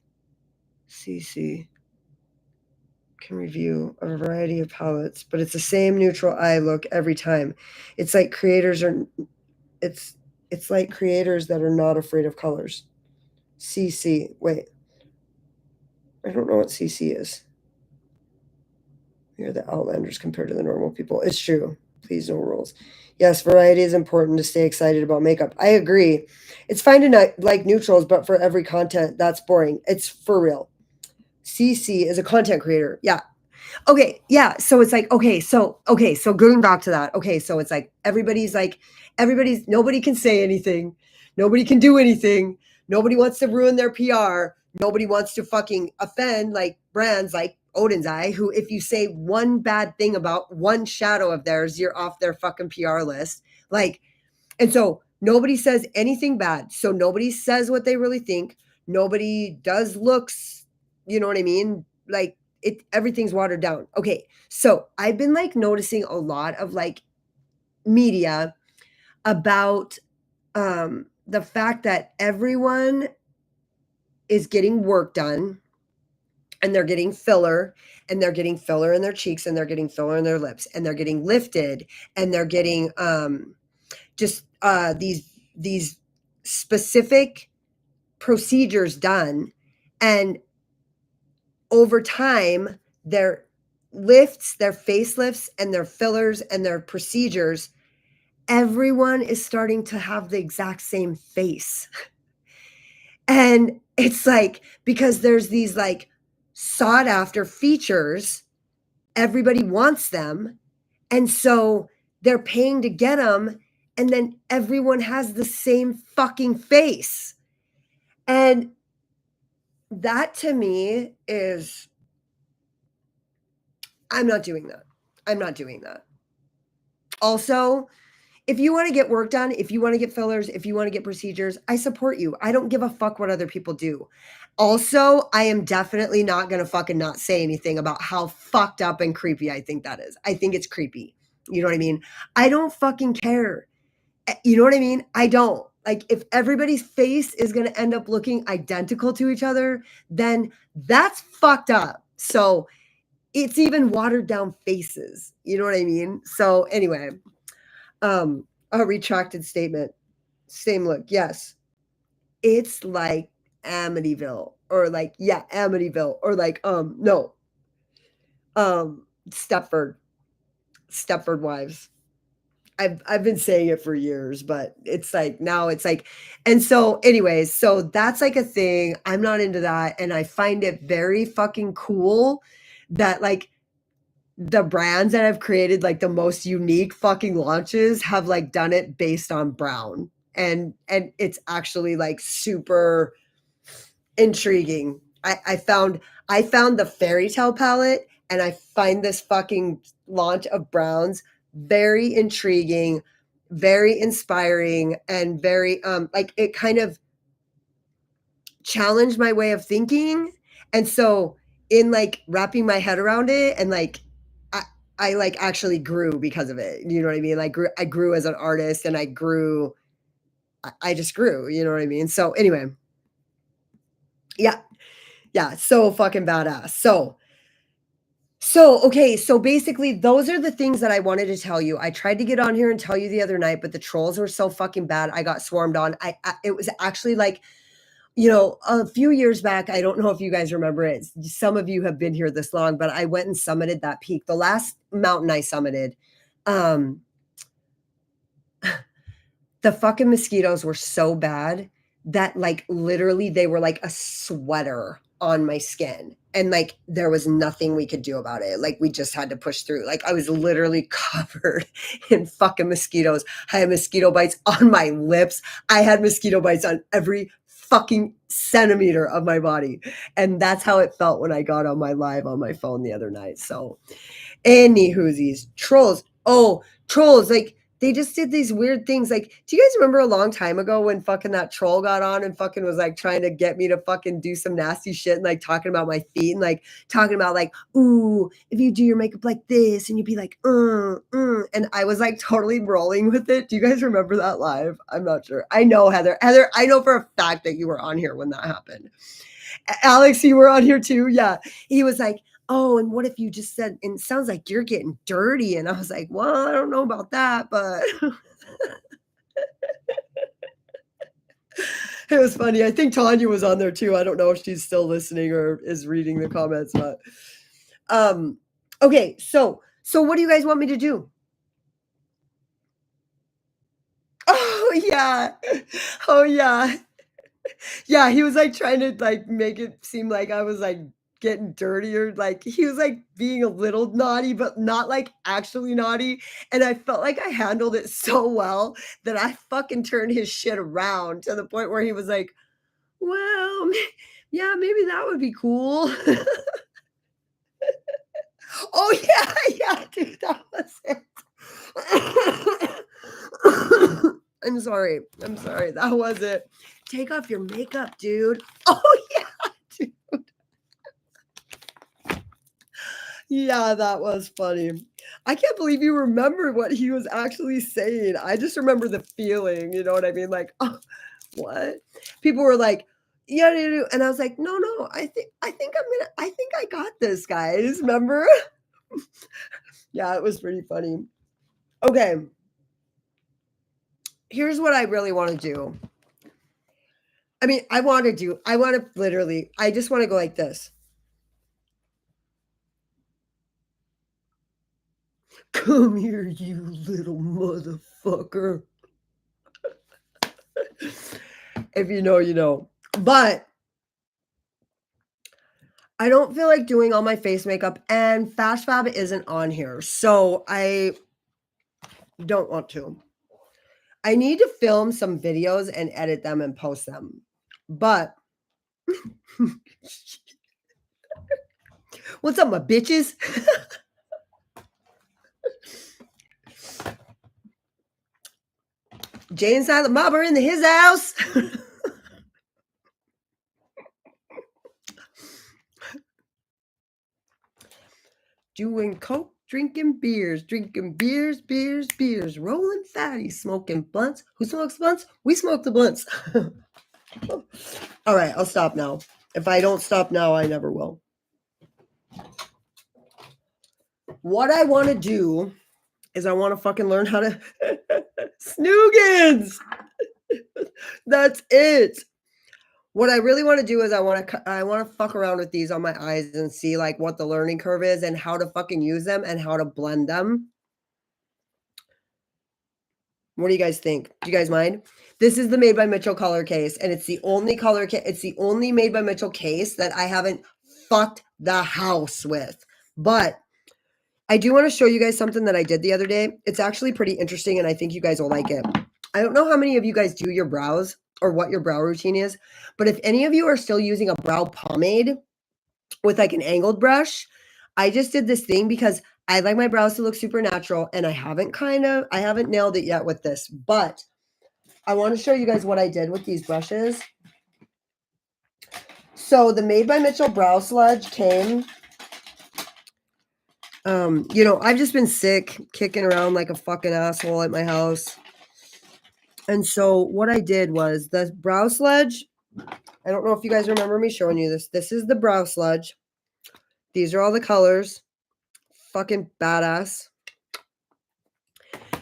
can review a variety of palettes, but it's the same neutral eye look every time. It's like it's like creators that are not afraid of colors. CC, wait. I don't know what CC is. We are the outlanders compared to the normal people. It's true. Please, no rules. Yes, variety is important to stay excited about makeup. I agree. It's fine to not like neutrals, but for every content, that's boring. It's for real. CC is a content creator. Yeah. Okay. Yeah. So it's like, so going back to that. Okay. So it's like, nobody can say anything. Nobody can do anything. Nobody wants to ruin their PR. Nobody wants to fucking offend like brands like Odin's Eye, who if you say one bad thing about one shadow of theirs, you're off their fucking PR list. Like, and so Nobody says anything bad. So nobody says what they really think. Nobody does looks, you know what I mean? Like everything's watered down. Okay. So I've been like noticing a lot of like media about the fact that everyone is getting work done and they're getting filler and they're getting filler in their cheeks and they're getting filler in their lips and they're getting lifted and they're getting just these specific procedures done, and over time their lifts, their facelifts and their fillers and their procedures, everyone is starting to have the exact same face. And it's like, because there's these like sought after features, everybody wants them. And so they're paying to get them. And then everyone has the same fucking face. And that to me is, I'm not doing that. I'm not doing that. Also, if you want to get work done, if you want to get fillers, if you want to get procedures, I support you. I don't give a fuck what other people do. Also, I am definitely not going to fucking not say anything about how fucked up and creepy I think that is. I think it's creepy. You know what I mean? I don't fucking care. You know what I mean? I don't. Like, if everybody's face is going to end up looking identical to each other, then that's fucked up. So it's even watered down faces. You know what I mean? So anyway, a retracted statement. Same look. Yes. It's like Amityville or like, yeah, Amityville or like, no, Stepford Wives. I've been saying it for years, but it's like now it's like, and so anyways, so that's like a thing. I'm not into that. And I find it very fucking cool that like the brands that have created like the most unique fucking launches have like done it based on brown. And it's actually like super intriguing. I found the fairy tale palette, and I find this fucking launch of browns very intriguing, very inspiring, and very like it kind of challenged my way of thinking. And so in like wrapping my head around it and like I like actually grew because of it. You know what I mean? Like I grew as an artist, and I just grew, you know what I mean? So anyway, yeah. Yeah, so fucking badass. So okay, so basically those are the things that I wanted to tell you. I tried to get on here and tell you the other night, but the trolls were so fucking bad. I got swarmed on. It was actually like, you know, a few years back, I don't know if you guys remember it. Some of you have been here this long, but I went and summited that peak. The last mountain I summited, um the fucking mosquitoes were so bad that like literally they were like a sweater on my skin, and like there was nothing we could do about it. Like we just had to push through. Like I was literally covered in fucking mosquitoes. I had mosquito bites on my lips. I had mosquito bites on every fucking centimeter of my body. And that's how it felt when I got on my live on my phone the other night. So any whoosies, trolls. Oh, trolls. Like they just did these weird things. Like, do you guys remember a long time ago when fucking that troll got on and fucking was like trying to get me to fucking do some nasty shit and like talking about my feet and like talking about like, ooh, if you do your makeup like this and you'd be like, and I was like totally rolling with it. Do you guys remember that live? I'm not sure. I know, Heather. Heather, I know for a fact that you were on here when that happened. Alex, you were on here too. Yeah. He was like, oh, and what if you just said, and it sounds like you're getting dirty. And I was like, well, I don't know about that, but it was funny. I think Tanya was on there too. I don't know if she's still listening or is reading the comments, but okay, so what do you guys want me to do? Oh yeah. Oh yeah. Yeah, he was like trying to like make it seem like I was like getting dirtier. Like he was like being a little naughty, but not like actually naughty. And I felt like I handled it so well that I fucking turned his shit around to the point where he was like, well, yeah, maybe that would be cool. Oh yeah, yeah, dude, that was it. I'm sorry. I'm sorry. That was it. Take off your makeup, dude. Oh, yeah, dude. Yeah, that was funny. I can't believe you remember what he was actually saying. I just remember the feeling, you know what I mean? Like, oh, what? People were like, yeah, yeah, yeah, and I was like, no, no, I think I got this, guys. Remember? Yeah, it was pretty funny. Okay. Here's what I really want to do. I mean, I want to literally, I just want to go like this. Come here, you little motherfucker. If you know, you know. But I don't feel like doing all my face makeup, and Fast Fab isn't on here. So I don't want to. I need to film some videos and edit them and post them. But what's up, my bitches? Jay and Silent Bob are in his house. Doing coke, drinking beers, beers, rolling fatties, smoking blunts. Who smokes blunts? We smoke the blunts. All right, I'll stop now. If I don't stop now, I never will. What I want to do is I want to fucking learn how to snoogans. That's it. What I really want to do is I want to fuck around with these on my eyes and see like what the learning curve is and how to fucking use them and how to blend them. What do you guys think? Do you guys mind? This is the Made by Mitchell color case, and it's the only color it's the only Made by Mitchell case that I haven't fucked the house with. But I do want to show you guys something that I did the other day. It's actually pretty interesting, and I think you guys will like it. I don't know how many of you guys do your brows or what your brow routine is, but if any of you are still using a brow pomade with like an angled brush, I just did this thing because I like my brows to look super natural, and I haven't nailed it yet with this, but I want to show you guys what I did with these brushes. So the Made by Mitchell Brow Sludge came. You know, I've just been sick, kicking around like a fucking asshole at my house. And so what I did was the brow sludge. I don't know if you guys remember me showing you this. This is the brow sludge. These are all the colors. Fucking badass.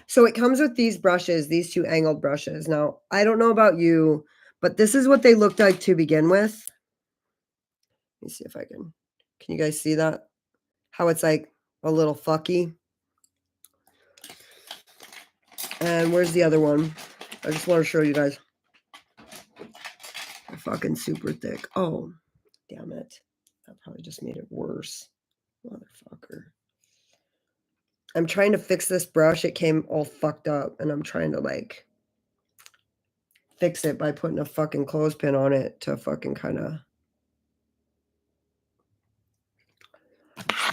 So it comes with these brushes, these two angled brushes. Now, I don't know about you, but this is what they looked like to begin with. Let me see if I can you guys see that? How it's like a little fucky. And where's the other one? I just want to show you guys. They're fucking super thick. Oh, damn it. That probably just made it worse. Motherfucker. I'm trying to fix this brush. It came all fucked up, and I'm trying to like fix it by putting a fucking clothespin on it to fucking kind of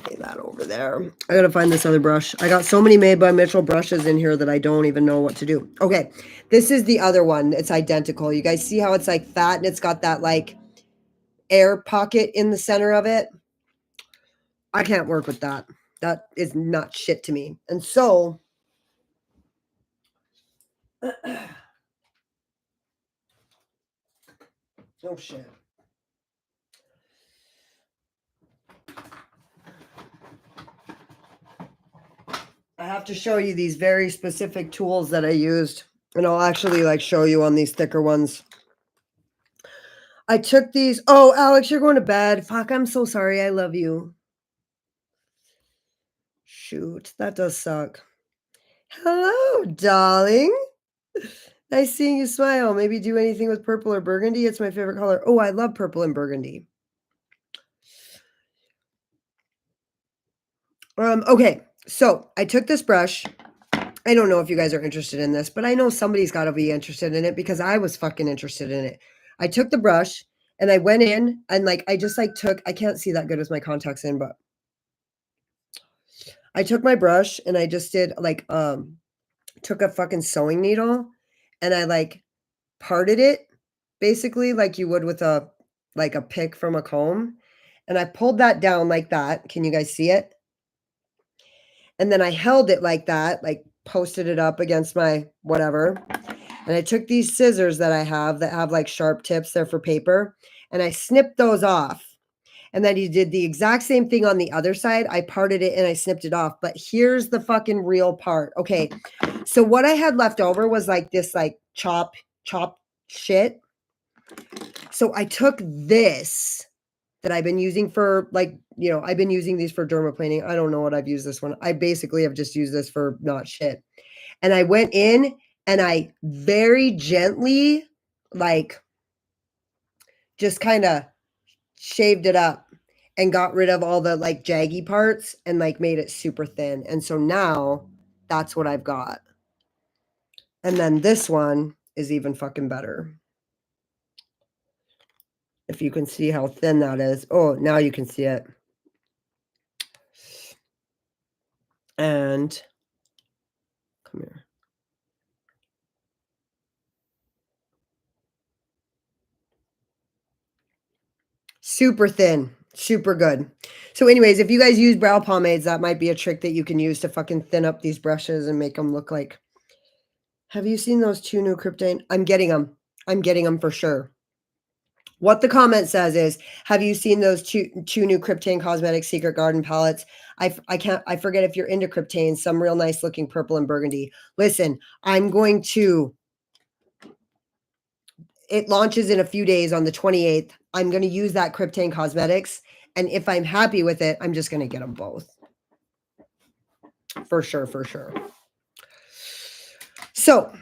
lay that over there. I gotta find this other brush. I got so many Made by Mitchell brushes in here that I don't even know what to do. Okay, this is the other one. It's identical. You guys see how it's like fat and it's got that like air pocket in the center of it? I can't work with that. That is not shit to me. And so oh shit. I have to show you these very specific tools that I used, and I'll actually like show you on these thicker ones. I took these. Oh, Alex, you're going to bed. Fuck, I'm so sorry. I love you. Shoot, that does suck. Hello, darling. Nice seeing you smile. Maybe do anything with purple or burgundy. It's my favorite color. Oh, I love purple and burgundy. Okay, so I took this brush. I don't know if you guys are interested in this, but I know somebody's got to be interested in it because I was fucking interested in it. I took the brush and I went in and like I just like took, I can't see that good with my contacts in, but I took my brush and I just did like took a fucking sewing needle and I like parted it basically like you would with a like a pick from a comb. And I pulled that down like that. Can you guys see it? And then I held it like that, like posted it up against my whatever. And I took these scissors that I have that have like sharp tips, they're for paper, and I snipped those off. And then he did the exact same thing on the other side. I parted it and I snipped it off. But here's the fucking real part. Okay. So what I had left over was like this like chop shit. So I took this that I've been using for like, you know, I've been using these for dermaplaning. I don't know what I've used this one. I basically have just used this for not shit. And I went in and I very gently, like, just kind of shaved it up and got rid of all the like jaggy parts and like made it super thin. And so now that's what I've got. And then this one is even fucking better. If you can see how thin that is. Oh, now you can see it. And come here. Super thin, super good. So anyways, if you guys use brow pomades, that might be a trick that you can use to fucking thin up these brushes and make them look like. Have you seen those 2 new Kryptane? I'm getting them. I'm getting them for sure. What the comment says is, have you seen those two new Kryptane Cosmetics Secret Garden palettes? I forget if you're into Kryptane, some real nice looking purple and burgundy. Listen, I'm going to, it launches in a few days on the 28th. I'm going to use that Kryptane Cosmetics. And if I'm happy with it, I'm just going to get them both. For sure, for sure. So,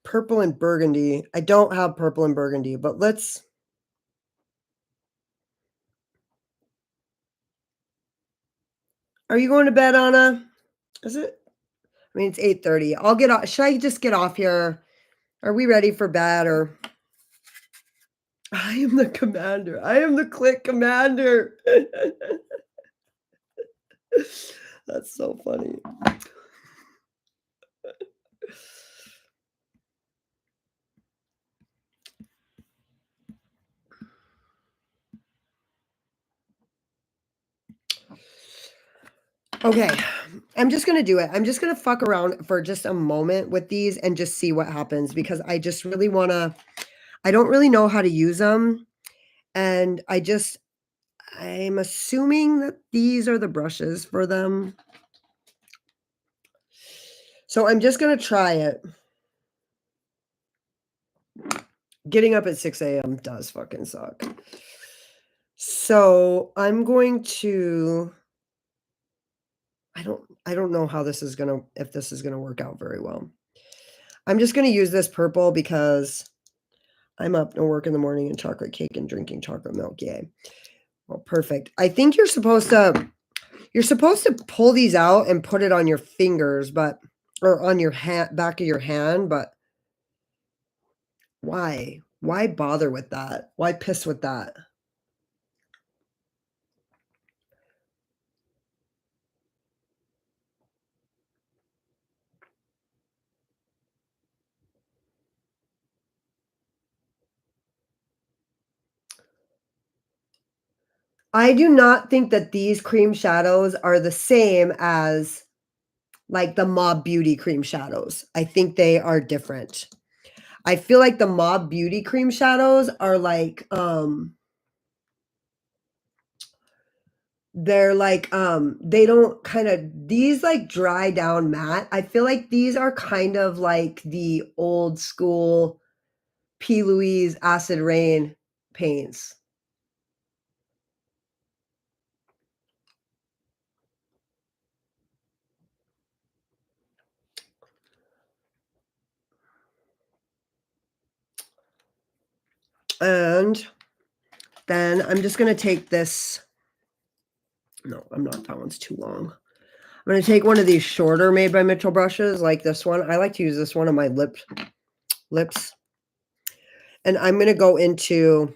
purple and burgundy. I don't have purple and burgundy, but let's. Are you going to bed, Anna? Is it? I mean, it's 8:30. I'll get off. Should I just get off here? Are we ready for bed or? I am the commander. I am the click commander. That's so funny. Okay, I'm just gonna do it. I'm just gonna fuck around for just a moment with these and just see what happens because I just really wanna. I don't really know how to use them, and I'm assuming that these are the brushes for them. So I'm just gonna try it. Getting up at 6 a.m. does fucking suck. So I'm going to. I don't know how this is gonna if this is gonna work out very well. I'm just gonna use this purple because I'm up to work in the morning and chocolate cake and drinking chocolate milk. Yay. Well, perfect. I think you're supposed to pull these out and put it on your fingers, but or on your hand back of your hand, but why? Why bother with that? Why piss with that? I do not think that these cream shadows are the same as like the Mob Beauty cream shadows. I think they are different. I feel like the Mob Beauty cream shadows are like they're like they don't kind of these like dry down matte. I feel like these are kind of like the old school P. Louise Acid Rain paints. And then I'm just going to take this. No, I'm not. That one's too long. I'm going to take one of these shorter Made by Mitchell brushes like this one. I like to use this one on my lips. And I'm going to go into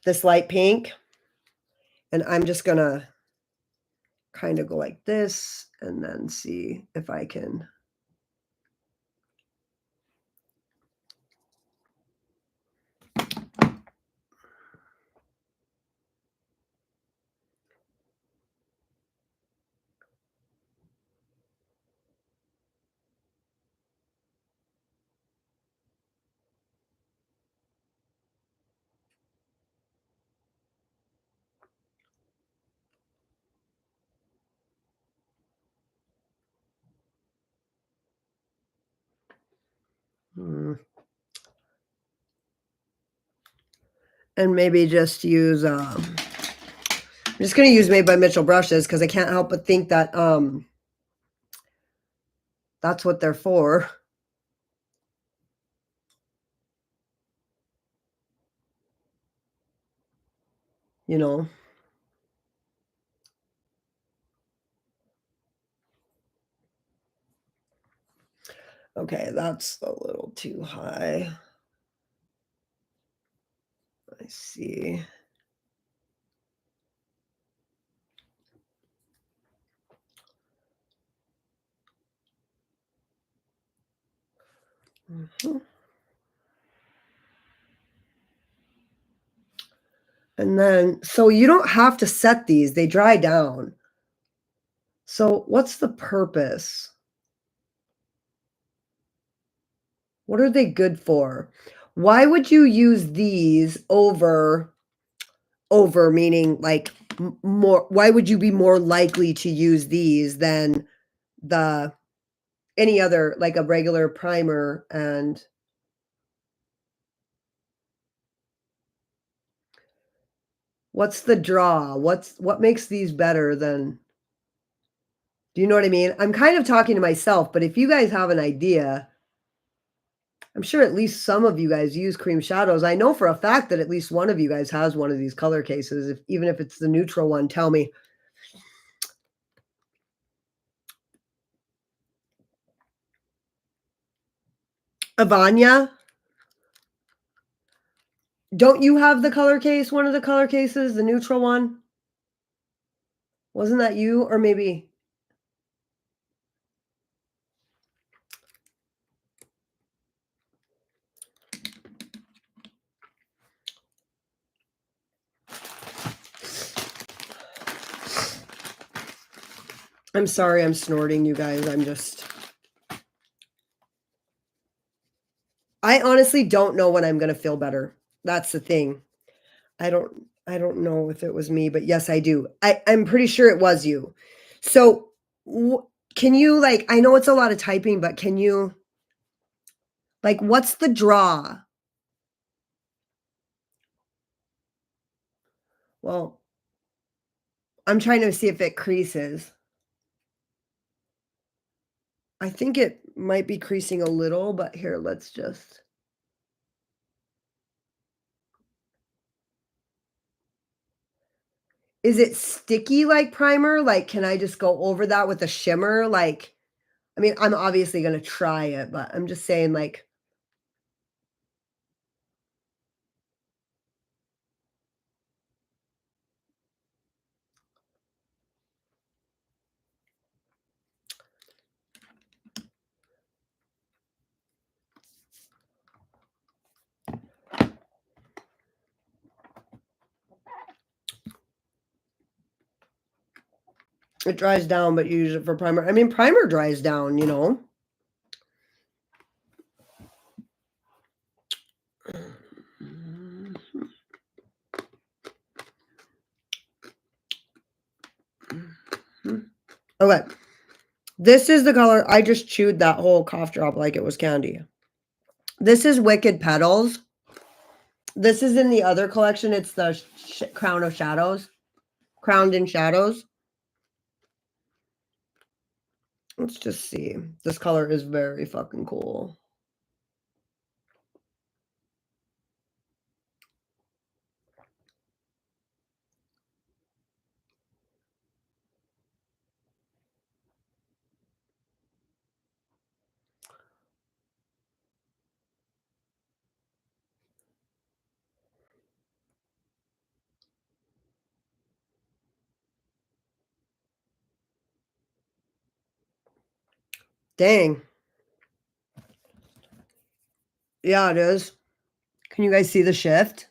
this light pink. And I'm just going to kind of go like this and then see if I can. And maybe just use, I'm just going to use Made by Mitchell brushes because I can't help but think that that's what they're for. You know? Okay, that's a little too high. I see. Mhm. And then, so you don't have to set these, they dry down. So what's the purpose? What are they good for? Why would you use these over meaning like more, why would you be more likely to use these than the any other, like a regular primer? And what's the draw? What makes these better than, do you know what I mean? I'm kind of talking to myself, but if you guys have an idea, I'm sure at least some of you guys use cream shadows. I know for a fact that at least one of you guys has one of these color cases. If, even if it's the neutral one, tell me. Avanya, don't you have the color case, one of the color cases, the neutral one? Wasn't that you? Or maybe I'm sorry, I'm snorting, you guys. I honestly don't know when I'm gonna feel better. That's the thing. I don't know if it was me, but yes, I do. I'm pretty sure it was you. So can you, like, I know it's a lot of typing, but can you, like, what's the draw? Well, I'm trying to see if it creases. I think it might be creasing a little, but here, let's just. Is it sticky like primer? Like, can I just go over that with a shimmer? Like, I mean, I'm obviously gonna try it, but I'm just saying, like, it dries down, but you use it for primer. I mean, primer dries down, you know? Okay. This is the color. I just chewed that whole cough drop like it was candy. This is Wicked Petals. This is in the other collection. It's the Crown of Shadows. Crowned in Shadows. Let's just see. This color is very fucking cool. Dang. Yeah, it is. Can you guys see the shift?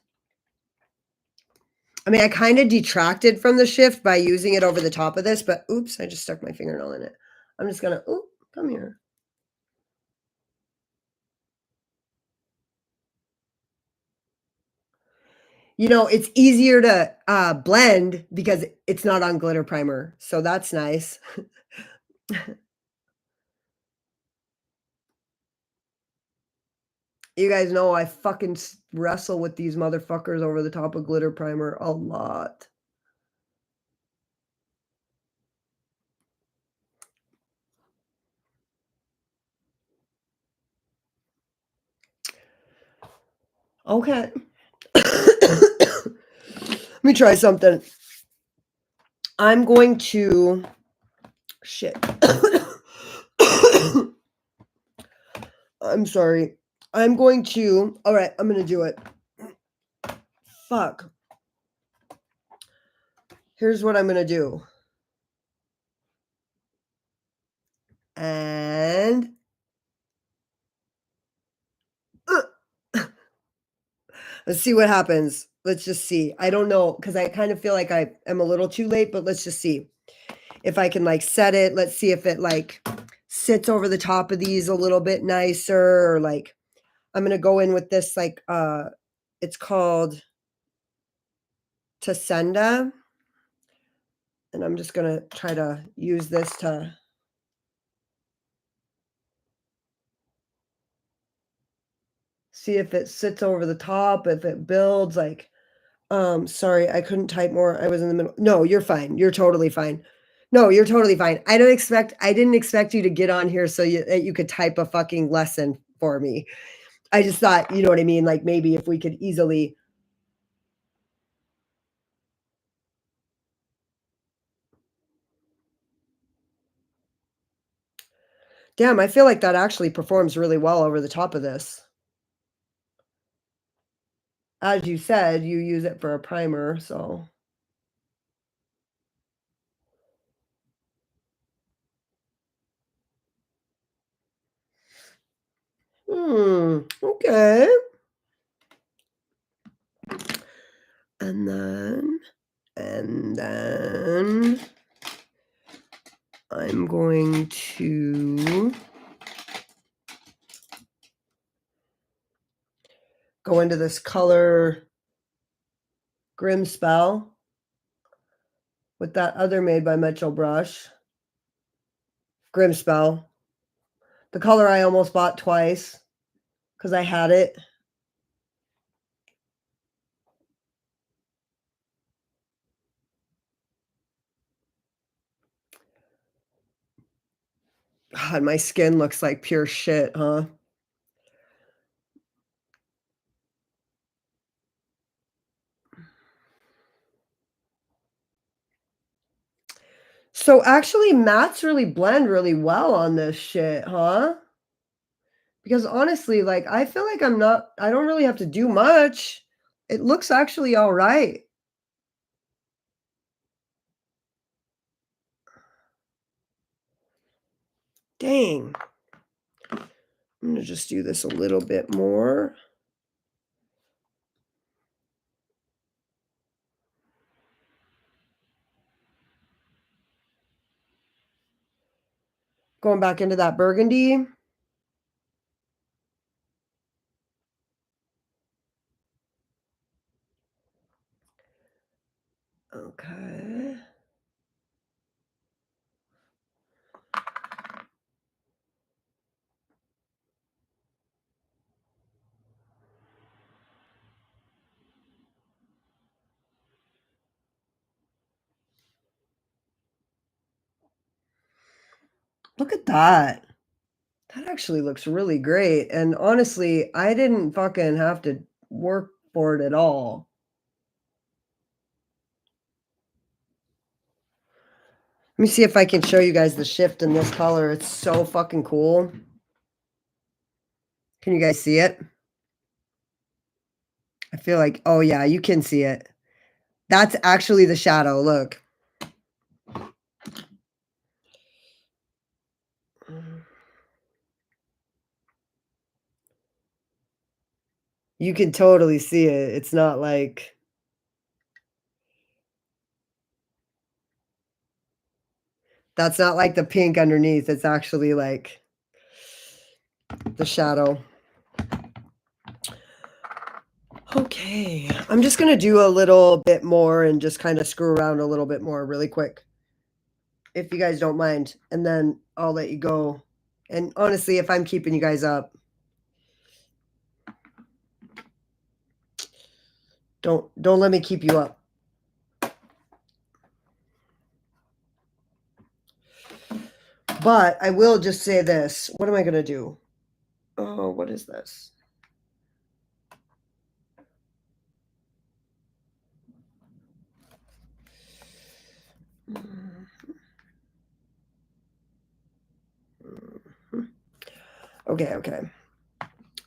I mean, I kind of detracted from the shift by using it over the top of this, but oops, I just stuck my fingernail in it. I'm just gonna, oop, come here. You know, it's easier to blend because it's not on glitter primer. So that's nice. You guys know I fucking wrestle with these motherfuckers over the top of glitter primer a lot. Okay. Let me try something. I'm going to shit. I'm sorry. I'm going to all right, I'm gonna do it. Fuck. Here's what I'm gonna do. And let's see what happens. Let's just see. I don't know because I kind of feel like I am a little too late, but let's just see if I can like set it. Let's see if it like sits over the top of these a little bit nicer or like I'm gonna go in with this like it's called Tasenda. And I'm just gonna try to use this to see if it sits over the top, if it builds like sorry, I couldn't type more. I was in the middle. No, you're fine. You're totally fine. No, you're totally fine. I didn't expect you to get on here so that you could type a fucking lesson for me. I just thought, you know what I mean? Like maybe if we could easily. Damn, I feel like that actually performs really well over the top of this. As you said, you use it for a primer, so. Okay. And then I'm going to go into this color Grim Spell with that other Made by Mitchell brush. Grim Spell. The color I almost bought twice because I had it. God, my skin looks like pure shit, huh? So actually, mattes really blend really well on this shit, huh? Because honestly, like I feel like I don't really have to do much. It looks actually all right. Dang. I'm gonna just do this a little bit more. Going back into that burgundy. Okay. Look at that. That actually looks really great. And honestly, I didn't fucking have to work for it at all. Let me see if I can show you guys the shift in this color. It's so fucking cool. Can you guys see it? I feel like, oh yeah, you can see it. That's actually the shadow. Look. You can totally see it. It's not like that's not like the pink underneath. It's actually like the shadow. Okay, I'm just gonna do a little bit more and just kind of screw around a little bit more really quick, if you guys don't mind, and then I'll let you go. And honestly, if I'm keeping you guys up, don't let me keep you up. But I will just say this. What am I gonna do? Oh, what is this? Okay, okay.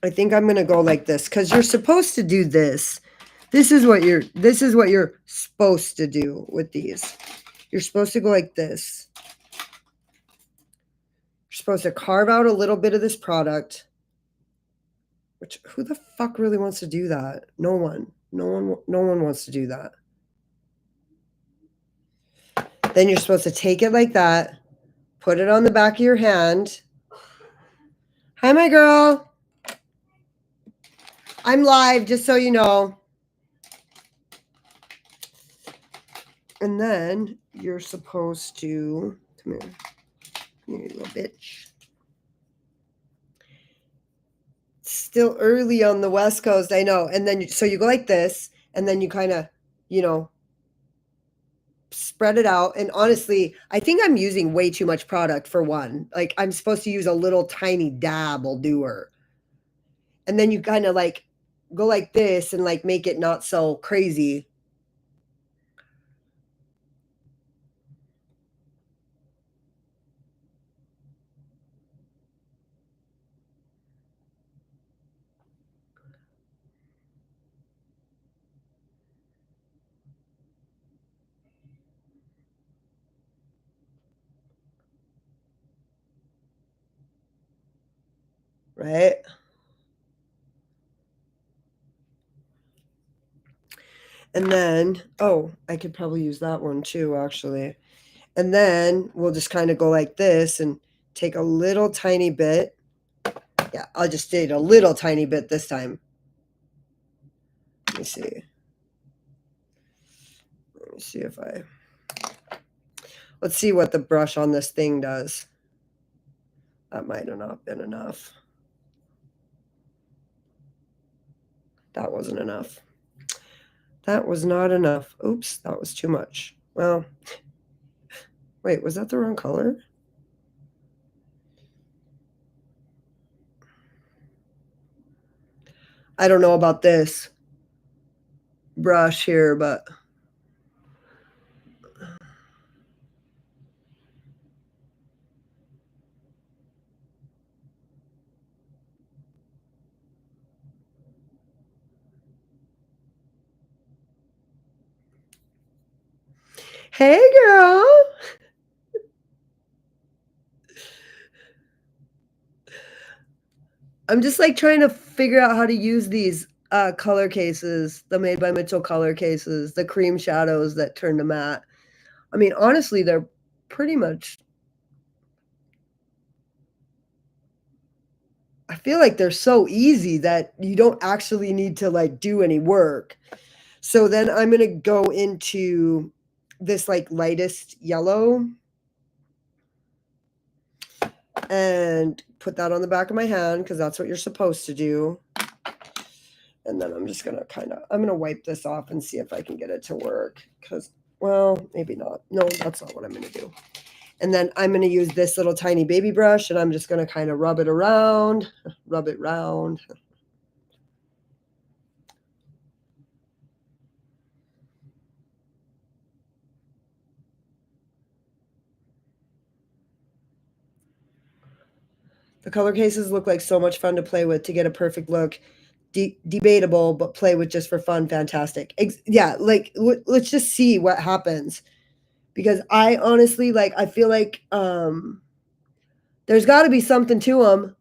I think I'm gonna go like this because you're supposed to do this. This is what you're supposed to do with these. You're supposed to go like this. You're supposed to carve out a little bit of this product. Which who the fuck really wants to do that? No one. No one wants to do that. Then you're supposed to take it like that, put it on the back of your hand. Hi, my girl. I'm live, just so you know. And then you're supposed to come here. Come here, you little bitch. It's still early on the West Coast, I know. And then so you go like this, and then you kind of, you know, spread it out. And honestly, I think I'm using way too much product for one. Like I'm supposed to use a little tiny dab will do her. And then you kind of like go like this and like make it not so crazy. Right? And then, oh, I could probably use that one too, actually. And then we'll just kind of go like this and take a little tiny bit. Yeah, I'll just take a little tiny bit this time. Let me see. Let me see if I. Let's see what the brush on this thing does. That might have not been enough. That wasn't enough. That was not enough. Oops, that was too much. Well, wait, was that the wrong color? I don't know about this brush here, but hey, girl. I'm just like trying to figure out how to use these color cases, the Made by Mitchell color cases, the cream shadows that turn to matte. I mean, honestly, they're pretty much, I feel like they're so easy that you don't actually need to like do any work. So then I'm going to go into this like lightest yellow and put that on the back of my hand because that's what you're supposed to do. And then I'm just going to I'm going to wipe this off and see if I can get it to work because, well, maybe not. No, that's not what I'm going to do. And then I'm going to use this little tiny baby brush and I'm just going to kind of rub it around, rub it round. The color cases look like so much fun to play with to get a perfect look. Debatable, but play with just for fun. Fantastic. Yeah, like let's just see what happens. Because I honestly like I feel like there's got to be something to them.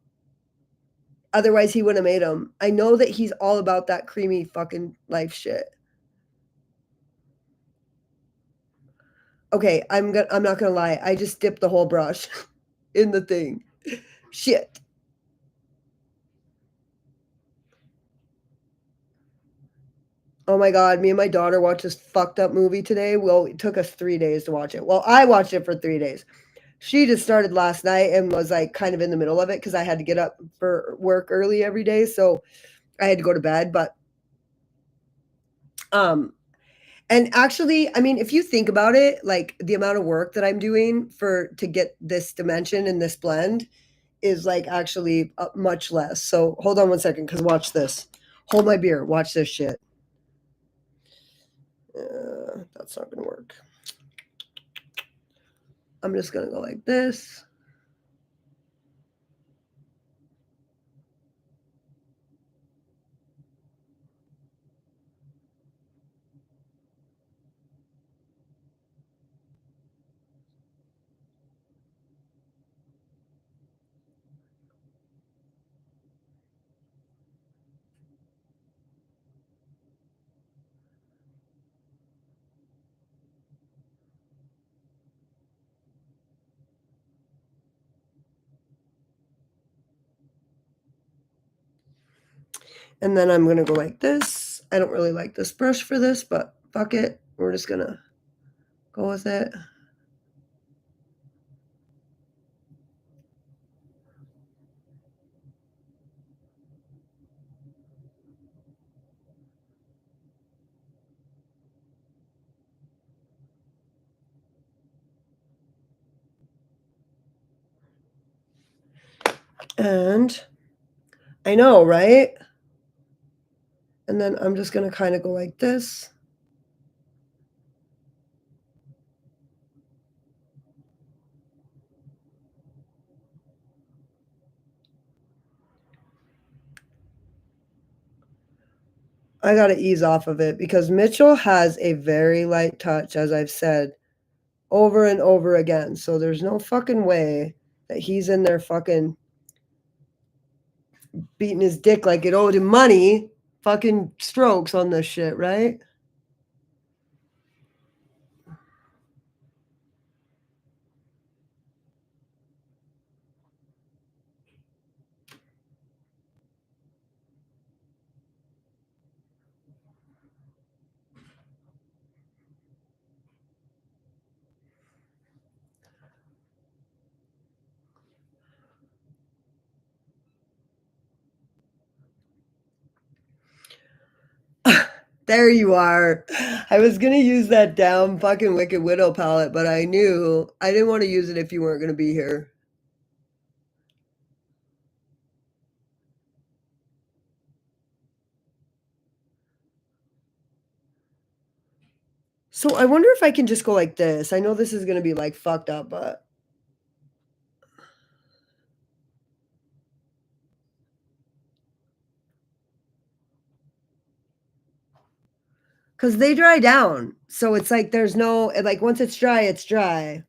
Otherwise, he wouldn't have made them. I know that he's all about that creamy fucking life shit. Okay, I'm not gonna lie. I just dipped the whole brush in the thing. Shit. Oh my god, me and my daughter watched this fucked up movie today. Well, it took us 3 days to watch it. Well, I watched it for 3 days. She just started last night and was, like, kind of in the middle of it because I had to get up for work early every day, so I had to go to bed, but, um and actually, I mean, if you think about it, like, the amount of work that I'm doing for to get this dimension and this blend is, like, actually, much less. So, hold on one second, because watch this. Hold my beer, watch this shit. That's not gonna work. I'm just gonna go like this. And then I'm gonna go like this. I don't really like this brush for this, but fuck it. We're just gonna go with it. And I know, right? And then I'm just gonna kind of go like this. I gotta ease off of it because Mitchell has a very light touch, as I've said over and over again. So there's no fucking way that he's in there fucking beating his dick like it owed him money, fucking strokes on this shit, right? There you are. I was gonna use that damn fucking Wicked Widow palette, but I knew I didn't want to use it if you weren't gonna be here. So I wonder if I can just go like this. I know this is gonna be like fucked up, but because they dry down. So it's like there's no like once it's dry, it's dry.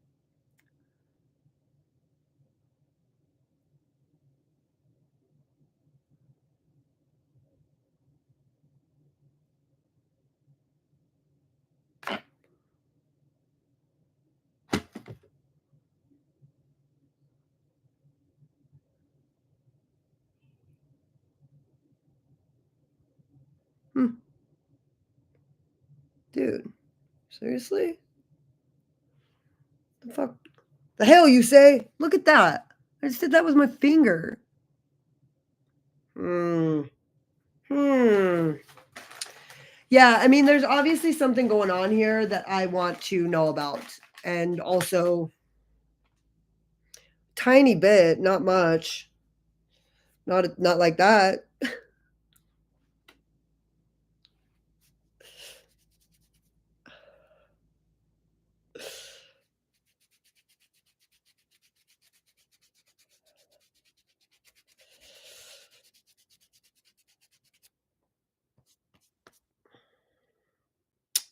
Hmm, dude, seriously? The fuck? The hell you say? Look at that. I just did that with my finger. Hmm. Hmm. Yeah, I mean, there's obviously something going on here that I want to know about. And also, tiny bit, not much. Not like that.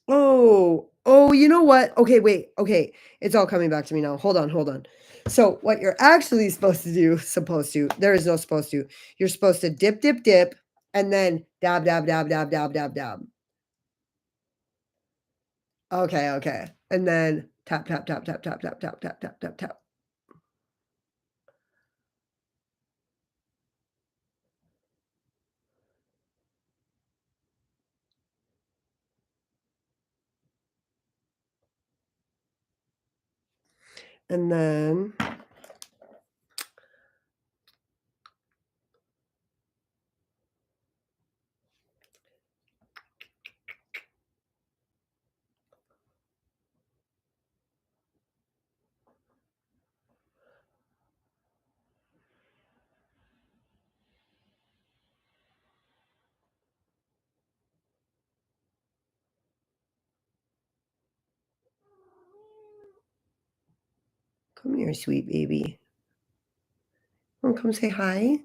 Oh, oh you know what? Okay, wait. Okay, it's all coming back to me now. Hold on, hold on. So what you're actually supposed to, there is no supposed to. You're supposed to dip, dip, dip, and then dab, dab, dab, dab, dab, dab, dab. Okay, okay. And then tap, tap, tap, tap, tap, tap, tap, tap, tap, tap, tap. And then come here, sweet baby. Come say hi.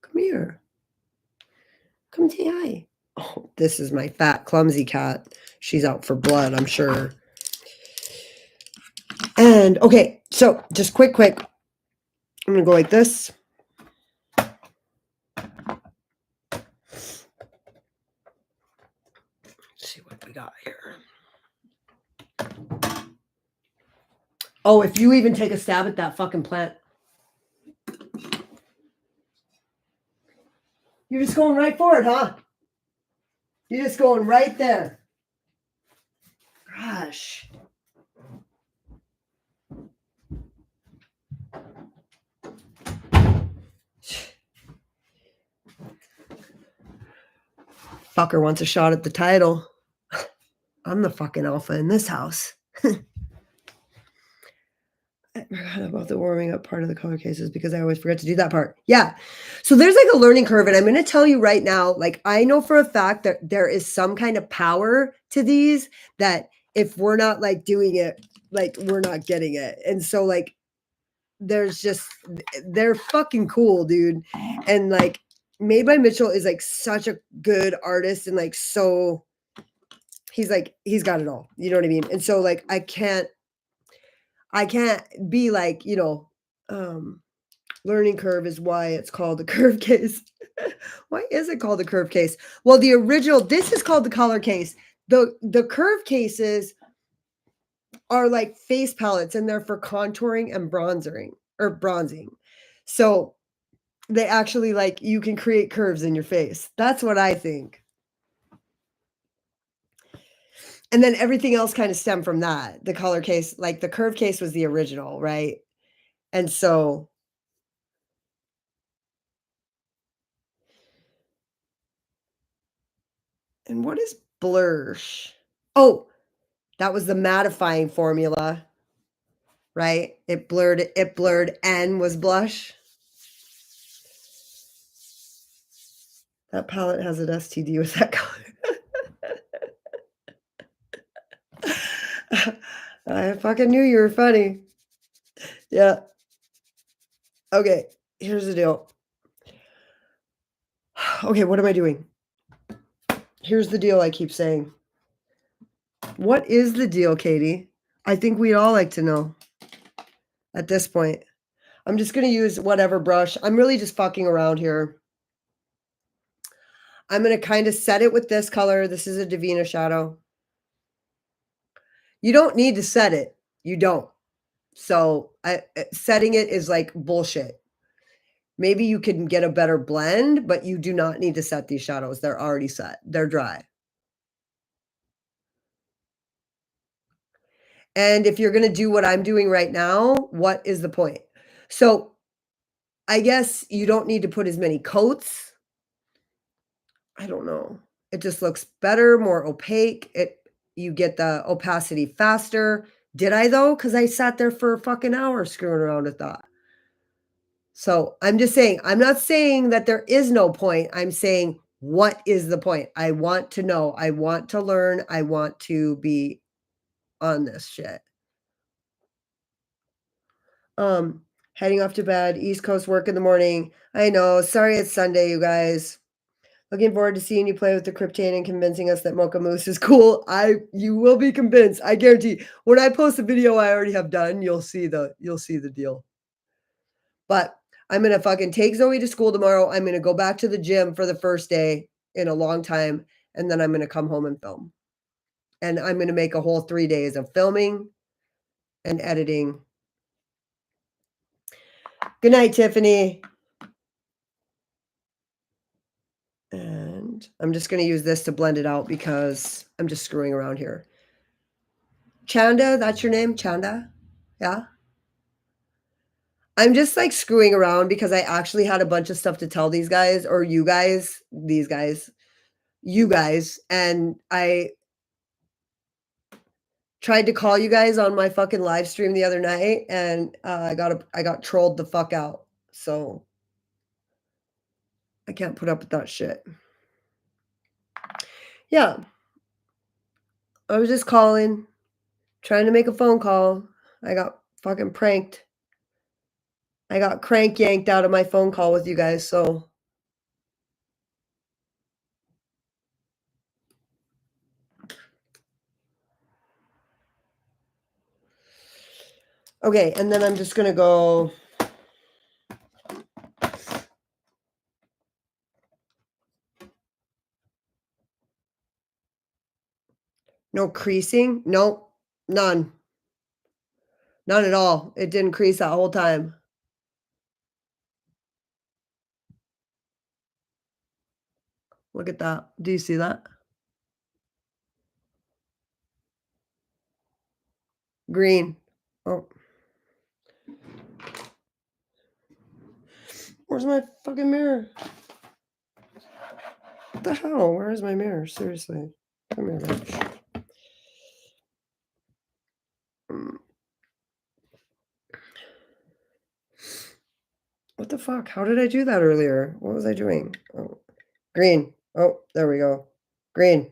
Come here. Come say hi. Oh, this is my fat, clumsy cat. She's out for blood, I'm sure. And okay, so just quick. I'm gonna go like this. Let's see what we got here. Oh, if you even take a stab at that fucking plant. You're just going right for it, huh? You're just going right there. Gosh. Fucker wants a shot at the title. I'm the fucking alpha in this house. I forgot about the warming up part of the color cases because I always forget to do that part. Yeah. So there's like a learning curve. And I'm going to tell you right now, like, I know for a fact that there is some kind of power to these that if we're not like doing it, like, we're not getting it. And so, like, they're fucking cool, dude. And like, Made by Mitchell is like such a good artist and like, so he's got it all. You know what I mean? And so, like, I can't be like, learning curve is why it's called the curve case. Why is it called the curve case? Well, the original, this is called the color case. The curve cases are like face palettes and they're for contouring and bronzing. So they actually, like, you can create curves in your face. That's what I think. And then everything else kind of stemmed from that. The color case, like the curve case was the original, right? And so and what is blursh? Oh, that was the mattifying formula, right? It blurred N was blush. That palette has an STD with that color. I fucking knew you were funny. Yeah. Okay, here's the deal. Okay, what am I doing? Here's the deal I keep saying. What is the deal, Katie? I think we'd all like to know at this point. I'm just going to use whatever brush. I'm really just fucking around here. I'm going to kind of set it with this color. This is a Divina shadow. You don't need to set it. You don't. So setting it is like bullshit. Maybe you can get a better blend, but you do not need to set these shadows. They're already set. They're dry. And if you're going to do what I'm doing right now, what is the point? So I guess you don't need to put as many coats. I don't know. It just looks better, more opaque. You get the opacity faster. Did I though? Because I sat there for a fucking hour screwing around with that. So I'm just saying, I'm not saying that there is no point. I'm saying, what is the point? I want to know. I want to learn. I want to be on this shit. Heading off to bed, East Coast work in the morning. I know. Sorry it's Sunday, you guys. Looking forward to seeing you play with the Cryptane and convincing us that Mocha Mousse is cool. You will be convinced. I guarantee. When I post a video I already have done, you'll see the deal. But I'm gonna fucking take Zoe to school tomorrow. I'm gonna go back to the gym for the first day in a long time, and then I'm gonna come home and film. And I'm gonna make a whole 3 days of filming and editing. Good night, Tiffany. And I'm just gonna use this to blend it out because I'm just screwing around here. Chanda, that's your name? Chanda? Yeah? I'm just, like, screwing around because I actually had a bunch of stuff to tell these guys or you guys, these guys, you guys, and I tried to call you guys on my fucking live stream the other night, and, I got trolled the fuck out, so I can't put up with that shit. Yeah. I was just calling, trying to make a phone call. I got fucking pranked. I got crank yanked out of my phone call with you guys, so okay, and then I'm just gonna go no creasing? Nope, none. None at all. It didn't crease that whole time. Look at that. Do you see that? Green. Oh. Where's my fucking mirror? What the hell? Where is my mirror? Seriously. Come here, bitch. What the fuck? How did I do that earlier? What was I doing? Oh, green. Oh, there we go. Green.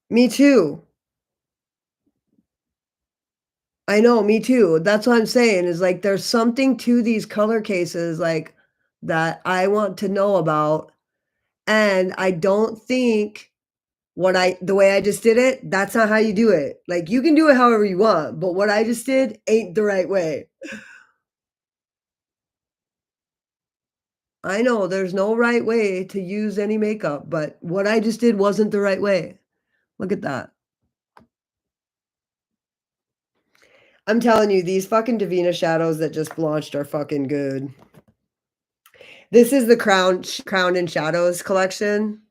Me too. I know, me too. That's what I'm saying is like there's something to these color cases like that I want to know about. And I don't think the way I just did it, that's not how you do it. Like you can do it however you want, but what I just did ain't the right way. I know there's no right way to use any makeup, but what I just did wasn't the right way. Look at that. I'm telling you, these fucking Davina shadows that just launched are fucking good. This is the Crown and Shadows collection.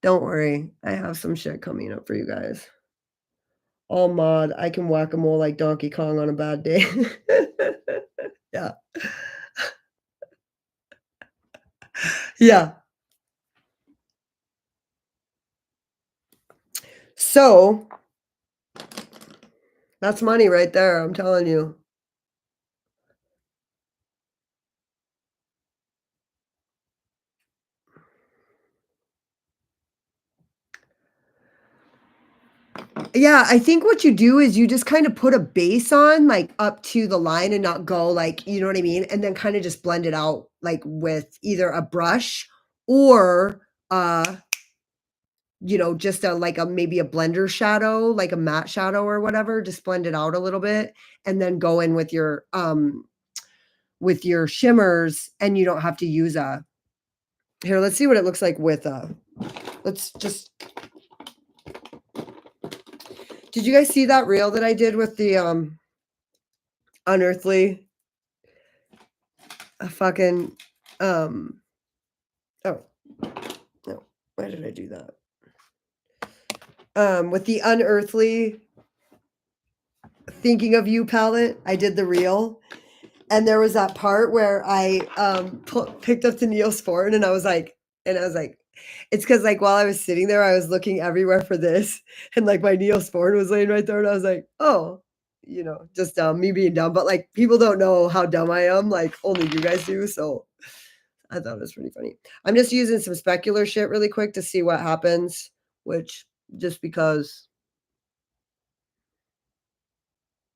Don't worry, I have some shit coming up for you guys. All mod, I can whack-a-mole like Donkey Kong on a bad day. Yeah. Yeah. So, that's money right there, I'm telling you. Yeah, I think what you do is you just kinda put a base on, like, up to the line and not go, like, you know what I mean? And then kinda just blend it out, like, with either a brush or, just like a maybe a blender shadow, like a matte shadow or whatever, just blend it out a little bit, and then go in with your shimmers, and you don't have to use a here, let's see what it looks like with let's just did you guys see that reel that I did with the, unearthly, fucking, oh, no, why did I do that? With the unearthly Thinking of You palette, I did the reel, and there was that part where I, picked up the Neosporin, and I was like it's because like, while I was sitting there, I was looking everywhere for this, and, like, my Neosporin was laying right there, and I was like, "Oh," just, me being dumb, but, like, people don't know how dumb I am, like, only you guys do, so I thought it was pretty funny. I'm just using some specular shit really quick to see what happens, which just because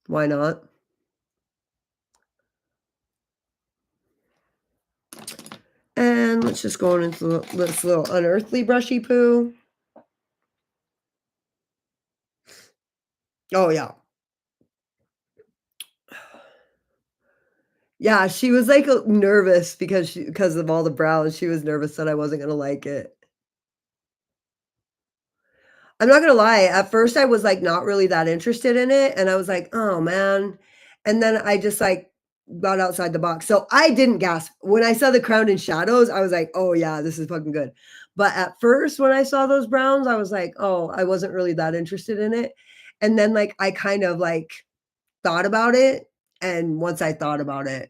Why not? And let's just go into this little unearthly brushy poo. Oh, yeah. Yeah, she was, like, nervous because of all the brows, she was nervous that I wasn't gonna like it. I'm not gonna lie, at first, I was, like, not really that interested in it, and I was like, "Oh, man," and then I just, like, got outside the box. So, I didn't gasp. When I saw the crown and shadows, I was like, "Oh, yeah, this is fucking good." But at first, when I saw those browns, I was like, "Oh," I wasn't really that interested in it, and then, like, I kind of, like, thought about it, and once I thought about it,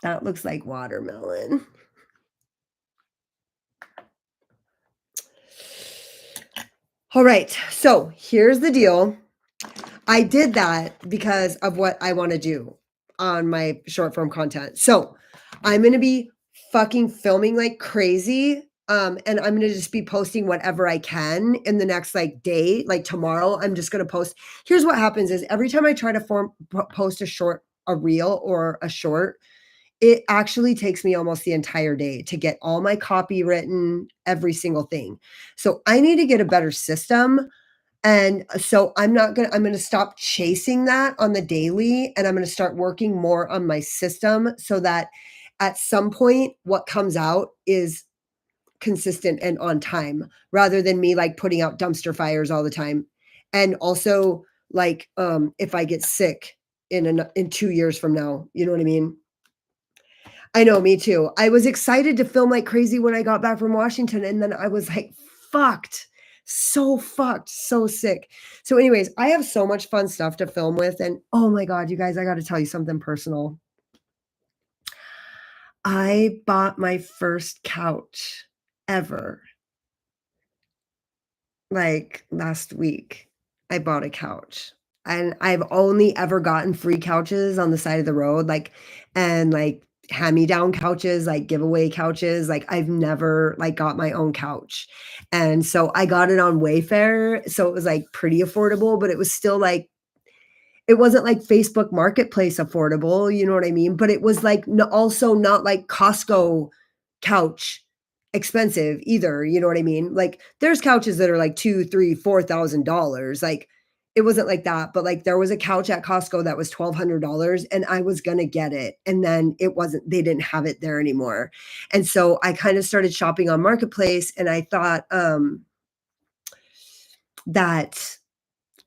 that looks like watermelon. Alright, so here's the deal. I did that because of what I wanna do on my short form content. So, I'm gonna be fucking filming like crazy, and I'm gonna just be posting whatever I can in the next, like, day. Like, tomorrow, I'm just gonna post. Here's what happens is every time I try to post a reel or a short, it actually takes me almost the entire day to get all my copy written, every single thing. So, I need to get a better system, and so I'm gonna stop chasing that on the daily, and I'm gonna start working more on my system so that at some point, what comes out is consistent and on time rather than me, like, putting out dumpster fires all the time. And also, like, if I get sick in 2 years from now, you know what I mean? I know, me too. I was excited to film like crazy when I got back from Washington, and then I was, like, fucked, so sick. So anyways, I have so much fun stuff to film with, and oh my god, you guys, I gotta tell you something personal. I bought my first couch ever, like, last week. I bought a couch, and I've only ever gotten free couches on the side of the road, like, and, like, hand-me-down couches, like, giveaway couches, like, I've never, like, got my own couch, and so I got it on Wayfair, so it was, like, pretty affordable, but it was still, like, it wasn't like Facebook Marketplace affordable, you know what I mean? But it was like also not like Costco couch expensive either, you know what I mean? Like there's couches that are like 2, 3, $4,000. Like it wasn't like that, but like there was a couch at Costco that was $1,200 and I was gonna get it. And then it wasn't, they didn't have it there anymore. And so I kind of started shopping on Marketplace and I thought that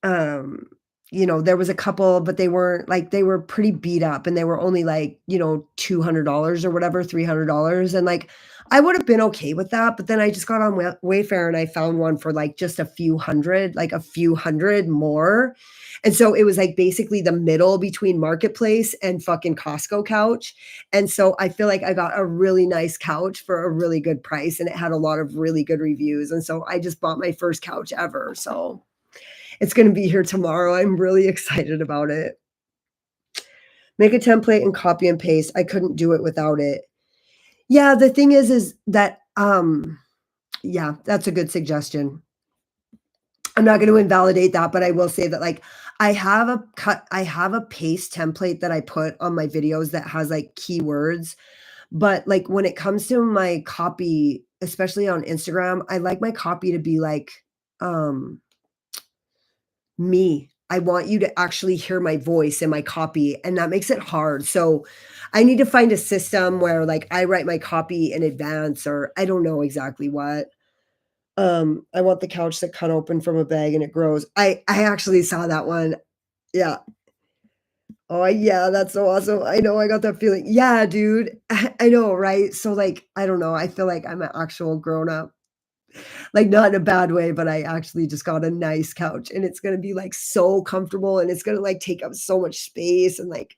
um, there was a couple, but they weren't like they were pretty beat up and they were only like, $200 or whatever, $300. And like, I would have been okay with that. But then I just got on Wayfair and I found one for like just a few hundred, like a few hundred more. And so it was like basically the middle between Marketplace and fucking Costco couch. And so I feel like I got a really nice couch for a really good price and it had a lot of really good reviews. And so I just bought my first couch ever. So it's gonna be here tomorrow. I'm really excited about it. Make a template and copy and paste. I couldn't do it without it. Yeah, the thing is that, yeah, that's a good suggestion. I'm not gonna invalidate that, but I will say that, like, I have a paste template that I put on my videos that has, like, keywords, but, like, when it comes to my copy, especially on Instagram, I like my copy to be, like, um me. I want you to actually hear my voice and my copy, and that makes it hard. So I need to find a system where like I write my copy in advance or I don't know exactly what. I want the couch that cut open from a bag and it grows. I actually saw that one. Yeah. Oh yeah, that's so awesome. I know I got that feeling. Yeah, dude. I know, right? So like, I don't know. I feel like I'm an actual grown up. Like, not in a bad way, but I actually just got a nice couch, and it's gonna be, like, so comfortable, and it's gonna, like, take up so much space and, like,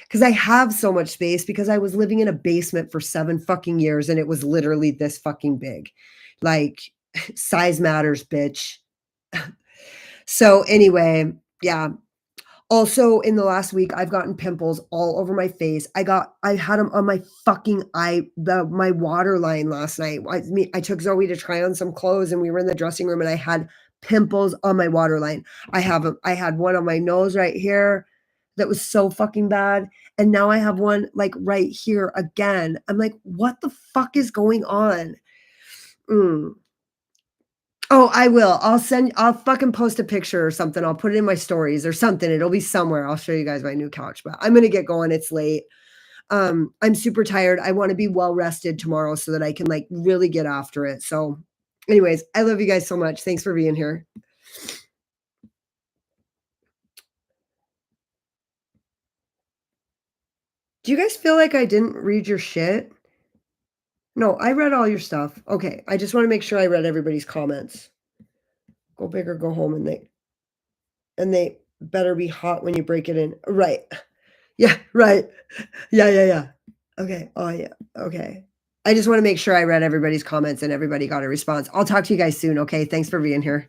because I have so much space because I was living in a basement for 7 fucking years, and it was literally this fucking big. Like, size matters, bitch. So, anyway, yeah. Also, in the last week, I've gotten pimples all over my face. I had them on my fucking my waterline last night. I took Zoe to try on some clothes, and we were in the dressing room, and I had pimples on my waterline. I had one on my nose right here that was so fucking bad, and now I have one, like, right here again. I'm like, "What the fuck is going on?" Mm. Oh, I will. I'll fucking post a picture or something. I'll put it in my stories or something. It'll be somewhere. I'll show you guys my new couch, but I'm gonna get going. It's late. I'm super tired. I wanna be well rested tomorrow so that I can, like, really get after it. So, anyways, I love you guys so much. Thanks for being here. Do you guys feel like I didn't read your shit? No, I read all your stuff. Okay, I just wanna make sure I read everybody's comments. Go big or go home, and they better be hot when you break it in. Right. Yeah, right. Yeah, yeah, yeah. Okay. Oh, yeah. Okay. I just wanna make sure I read everybody's comments and everybody got a response. I'll talk to you guys soon, okay? Thanks for being here.